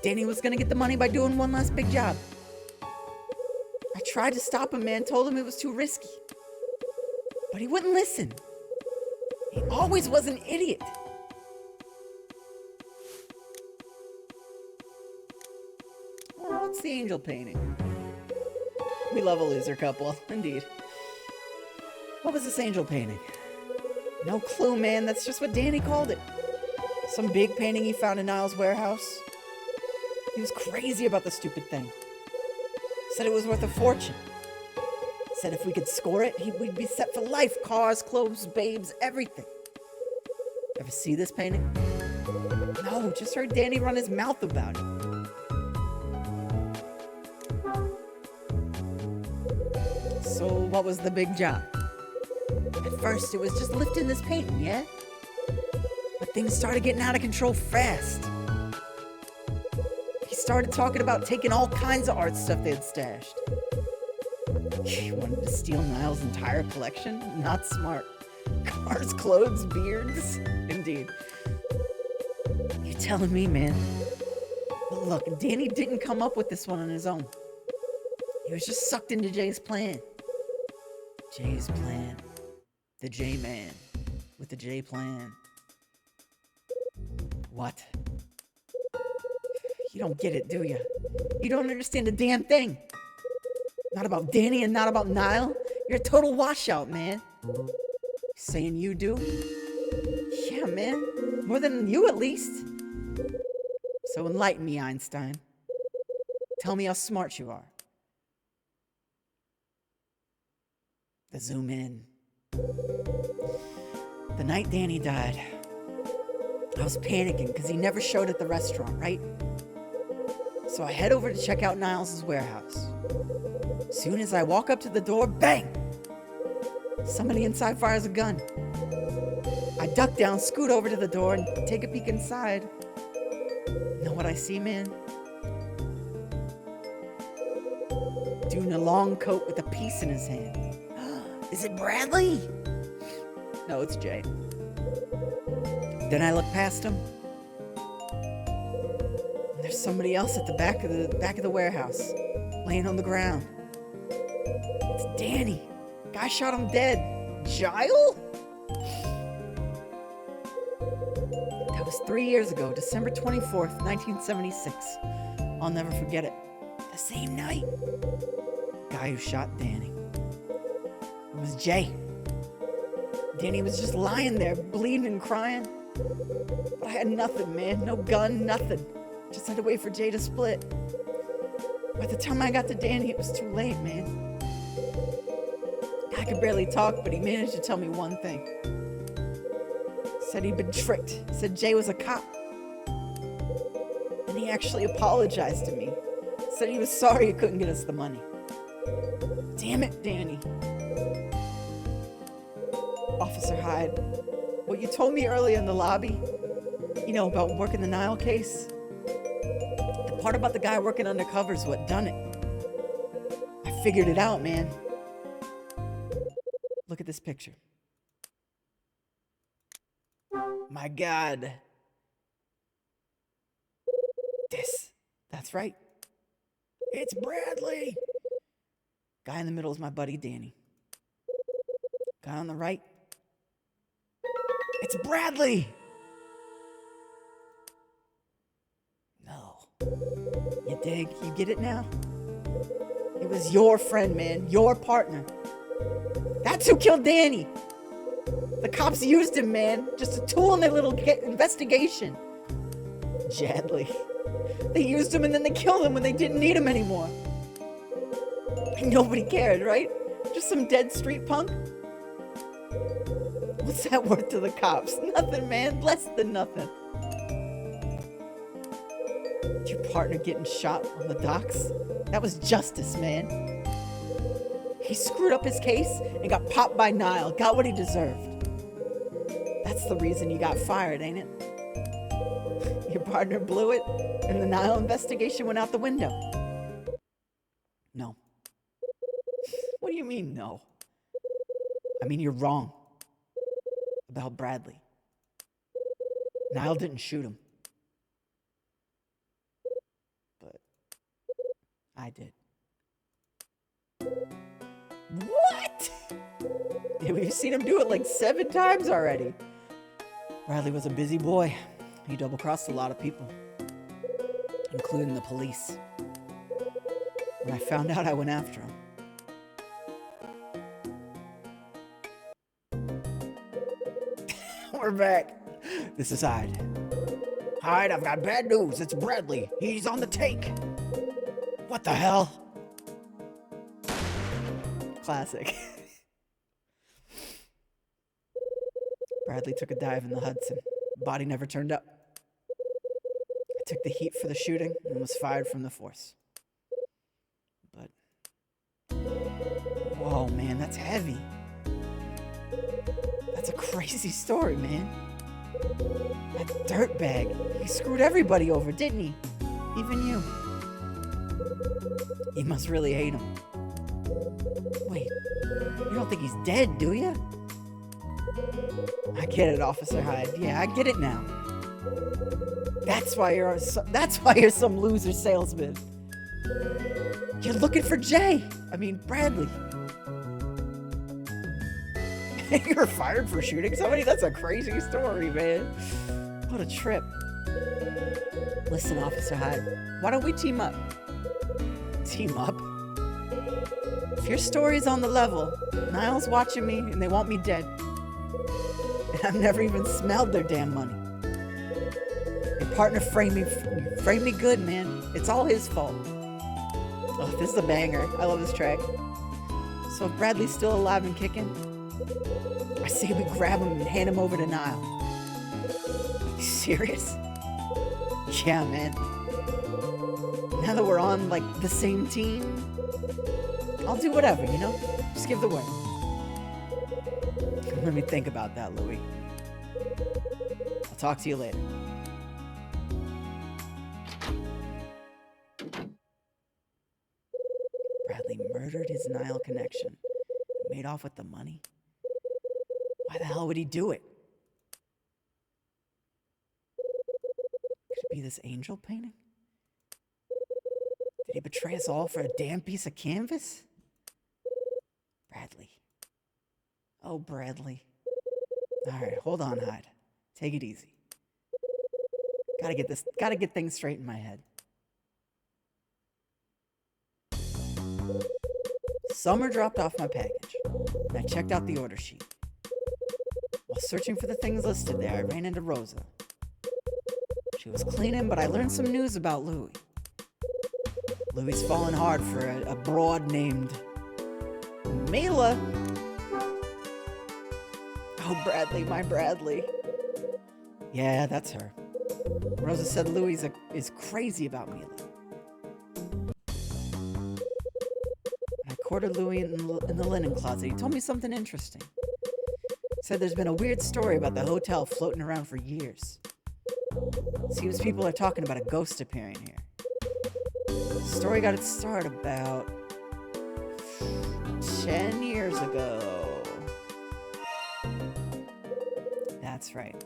Danny was gonna get the money by doing one last big job. I tried to stop him, man, told him it was too risky. But he wouldn't listen. He always was an idiot. Oh, what's the angel painting? We love a loser couple, indeed. What was this angel painting? No clue, man. That's just what Danny called it. Some big painting he found in Nile's warehouse. He was crazy about the stupid thing. Said it was worth a fortune. Said if we could score it, we'd be set for life. Cars, clothes, babes, everything. Ever see this painting? No, just heard Danny run his mouth about it. So what was the big job? At first, it was just lifting this painting, yeah? But things started getting out of control fast. He started talking about taking all kinds of art stuff they'd stashed. He wanted to steal Nile's entire collection? Not smart. Cars, clothes, beards? Indeed. You're telling me, man. But look, Danny didn't come up with this one on his own. He was just sucked into Jay's plan. Jay's plan. The J-Man. With the J plan. What? You don't get it, do you? You don't understand a damn thing. Not about Danny and not about Nile. You're a total washout, man. Saying you do? Yeah, man. More than you, at least. So enlighten me, Einstein. Tell me how smart you are. Let's zoom in. The night Danny died, I was panicking because he never showed at the restaurant, right? So I head over to check out Niles' warehouse. Soon as I walk up to the door, bang! Somebody inside fires a gun. I duck down, scoot over to the door, and take a peek inside. You know what I see, man? Dude in a long coat with a piece in his hand. Is it Bradley? No, it's Jay. Then I look past him. And there's somebody else at the back of the warehouse, laying on the ground. It's Danny. Guy shot him dead. Gile? That was 3 years ago, December 24th, 1976. I'll never forget it. The same night. Guy who shot Danny. It was Jay. Danny was just lying there, bleeding and crying. But I had nothing, man. No gun, nothing. Just had to wait for Jay to split. By the time I got to Danny, it was too late, man. I could barely talk, but he managed to tell me one thing. Said he'd been tricked. Said Jay was a cop. And he actually apologized to me. Said he was sorry he couldn't get us the money. Damn it, Danny. Officer Hyde, what you told me earlier in the lobby, you know, about working the Nile case, the part about the guy working undercover is what done it. I figured it out, man. Look at this picture. My God. That's right. It's Bradley. Guy in the middle is my buddy Danny. Guy on the right. It's Bradley. No. You dig? You get it now? It was your friend, man. Your partner. That's who killed Danny. The cops used him, man. Just a tool in their little investigation. Jadley. They used him and then they killed him when they didn't need him anymore. And nobody cared, right? Just some dead street punk? What's that worth to the cops? Nothing, man. Less than nothing. Your partner getting shot on the docks? That was justice, man. He screwed up his case and got popped by Nile. Got what he deserved. That's the reason you got fired, ain't it? Your partner blew it and the Nile investigation went out the window. No. What do you mean, no? I mean, you're wrong about Bradley. Nile didn't shoot him. But I did. What? Yeah, we've seen him do it like 7 times already. Bradley was a busy boy. He double-crossed a lot of people, including the police. When I found out, I went after him. We're back. This is Hyde. Hyde, I've got bad news. It's Bradley. He's on the take. What the hell? Classic. Bradley took a dive in the Hudson. Body never turned up. I took the heat for the shooting and was fired from the force. But, whoa, man, that's heavy. That's a crazy story, man. That dirtbag, he screwed everybody over, didn't he? Even you. You must really hate him. Wait, you don't think he's dead, do you? I get it, Officer Hyde. Yeah, I get it now. That's why you're some loser salesman. You're looking for Bradley. You were fired for shooting somebody? That's a crazy story, man. What a trip. Listen, Officer Hyde, why don't we team up? Team up? If your story's on the level, Nile's watching me and they want me dead. And I've never even smelled their damn money. Your partner framed me good, man. It's all his fault. Oh, this is a banger. I love this track. So if Bradley's still alive and kicking, I say we grab him and hand him over to Nile. You serious? Yeah, man. Now that we're on, the same team, I'll do whatever, you know? Just give the word. Let me think about that, Louis. I'll talk to you later. Bradley murdered his Nile connection. Made off with the money. Why the hell would he do it? Could it be this angel painting? Did he betray us all for a damn piece of canvas? Bradley. Oh, Bradley. All right, hold on, Hyde. Take it easy. Gotta get things straight in my head. Summer dropped off my package, and I checked out the order sheet. While searching for the things listed there, I ran into Rosa. She was cleaning, but I learned some news about Louie. Louie's fallen hard for a broad named Mila. Oh, Bradley, my Bradley. Yeah, that's her. Rosa said Louie is crazy about Mila. I quartered Louie in the linen closet. He told me something interesting. He said there's been a weird story about the hotel floating around for years. Seems people are talking about a ghost appearing here. The story got its start about 10 years ago. That's right.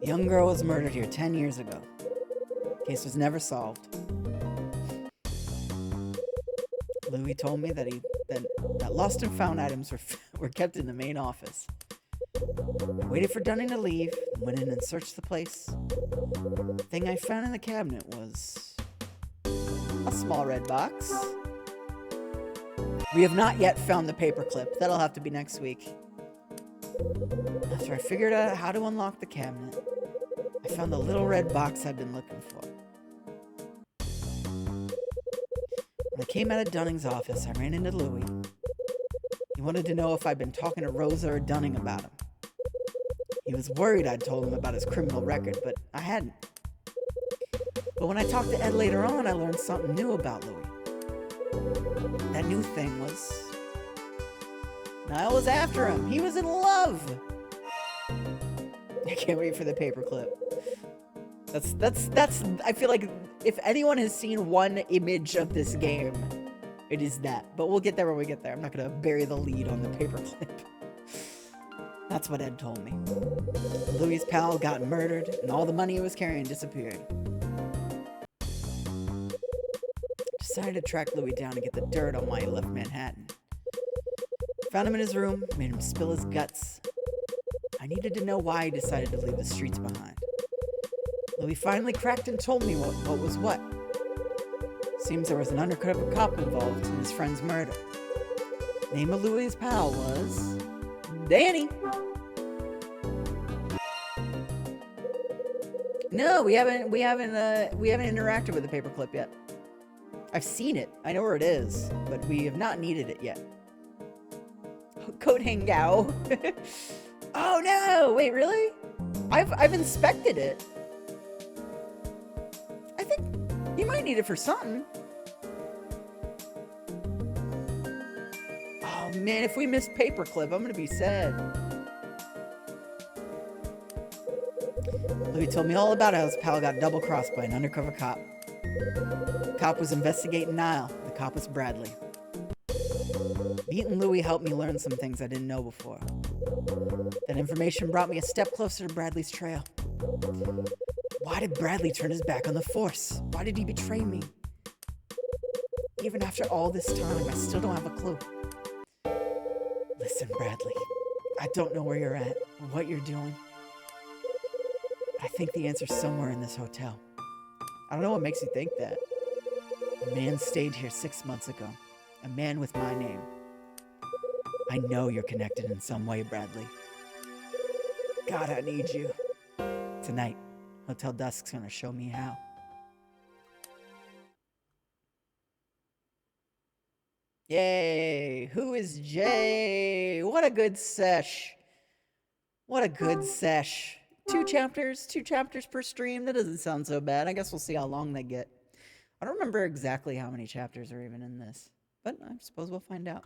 A young girl was murdered here 10 years ago. Case was never solved. Louis told me that lost and found items were kept in the main office. I waited for Dunning to leave, went in and searched the place. The thing I found in the cabinet was a small red box. We have not yet found the paperclip. That'll have to be next week. After I figured out how to unlock the cabinet, I found the little red box I've been looking for. When I came out of Dunning's office, I ran into Louis. He wanted to know if I'd been talking to Rosa or Dunning about him. He was worried I'd told him about his criminal record, but I hadn't. But when I talked to Ed later on, I learned something new about Louis. That new thing was Nile was after him. He was in love. I can't wait for the paperclip. That's I feel like if anyone has seen one image of this game, it is that. But we'll get there when we get there. I'm not gonna bury the lead on the paperclip. That's what Ed told me. Louis' pal got murdered and all the money he was carrying disappeared. Decided to track Louis down and get the dirt on why he left Manhattan. Found him in his room, made him spill his guts. I needed to know why he decided to leave the streets behind. Louis finally cracked and told me what was what. Seems there was an undercover cop involved in his friend's murder. Name of Louis' pal was Danny. No, we haven't interacted with the paperclip yet. I've seen it. I know where it is, but we have not needed it yet. Code Hangao. Oh no! Wait, really? I've inspected it. I think you might need it for something. Oh man, if we miss paperclip, I'm gonna be sad. Louis told me all about how his pal got double-crossed by an undercover cop. The cop was investigating Nile. The cop was Bradley. Meeting Louis helped me learn some things I didn't know before. That information brought me a step closer to Bradley's trail. Why did Bradley turn his back on the Force? Why did he betray me? Even after all this time, I still don't have a clue. Listen, Bradley, I don't know where you're at or what you're doing. I think the answer's somewhere in this hotel. I don't know what makes you think that. A man stayed here 6 months ago. A man with my name. I know you're connected in some way, Bradley. God, I need you. Tonight, Hotel Dusk's gonna show me how. Yay! Who is Jay? What a good sesh. What a good sesh. 2 chapters per stream. That doesn't sound so bad. I guess we'll see how long they get. I don't remember exactly how many chapters are even in this, but I suppose we'll find out.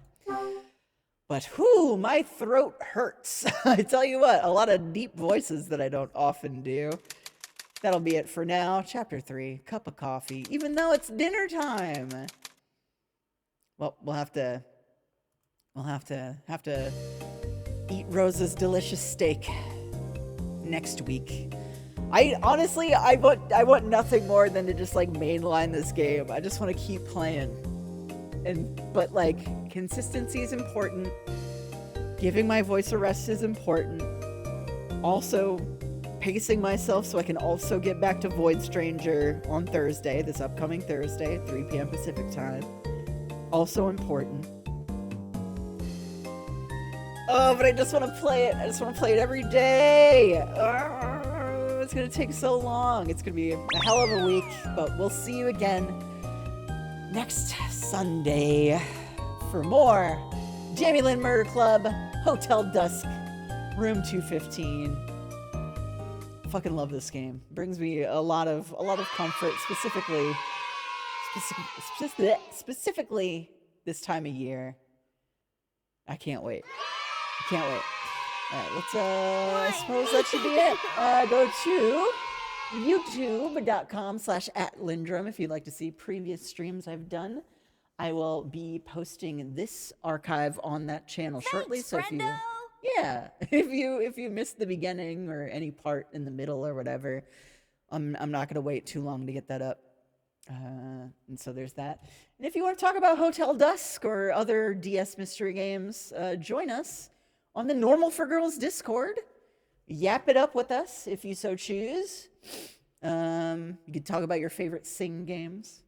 But whoo, my throat hurts. I tell you what, a lot of deep voices that I don't often do. That'll be it for now. Chapter 3, cup of coffee, even though it's dinner time. Well, we'll have to eat Rosa's delicious steak next week. I want nothing more than to just like mainline this game. I just want to keep playing. But like consistency is important. Giving my voice a rest is important. Also pacing myself so I can also get back to Void Stranger on Thursday, this upcoming Thursday at 3 p.m. Pacific time. Also important. Oh, but I just want to play it. I just want to play it every day. it's gonna take so long. It's gonna be a hell of a week, but we'll see you again next Sunday for more JAMI LYNNE Murder Club, Hotel Dusk, Room 215. Fucking love this game. Brings me a lot of comfort, specifically this time of year. I can't wait. I can't wait. All right, let's I suppose that should be it. Go to youtube.com/@Lindrum if you'd like to see previous streams I've done. I will be posting this archive on that channel shortly. So if you missed the beginning or any part in the middle or whatever, I'm not gonna wait too long to get that up. And so there's that. And if you want to talk about Hotel Dusk or other DS mystery games, join us on the Normal for Girls Discord. Yap it up with us if you so choose. You could talk about your favorite Sing games.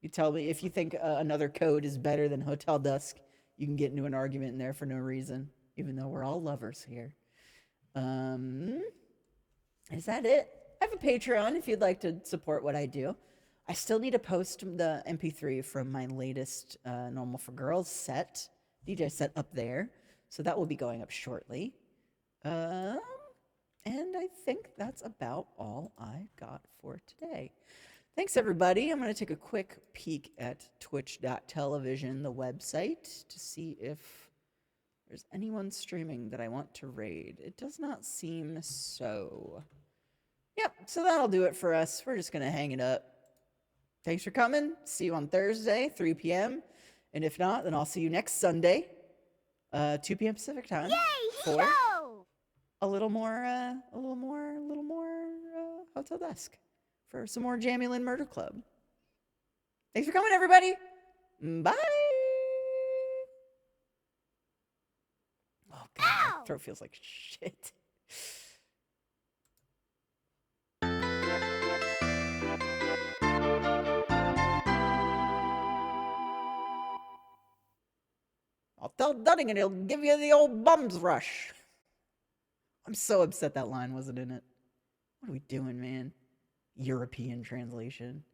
You tell me if you think another code is better than Hotel Dusk. You can get into an argument in there for no reason, even though we're all lovers here. Is that it? I have a Patreon if you'd like to support what I do. I still need to post the MP3 from my latest Normal for Girls set, DJ set up there. So that will be going up shortly. And I think that's about all I got for today. Thanks, everybody. I'm going to take a quick peek at twitch.tv, the website, to see if there's anyone streaming that I want to raid. It does not seem so. Yep, so that'll do it for us. We're just going to hang it up. Thanks for coming. See you on Thursday, 3 p.m. And if not, then I'll see you next Sunday, 2 p.m. Pacific time. Yay! For a little more Hotel Dusk. For some more JAMI LYNNE Murder Club. Thanks for coming, everybody. Bye. Oh, God, my throat feels like shit. I'll tell Dunning and he'll give you the old bums rush. I'm so upset that line wasn't in it. What are we doing, man? European translation.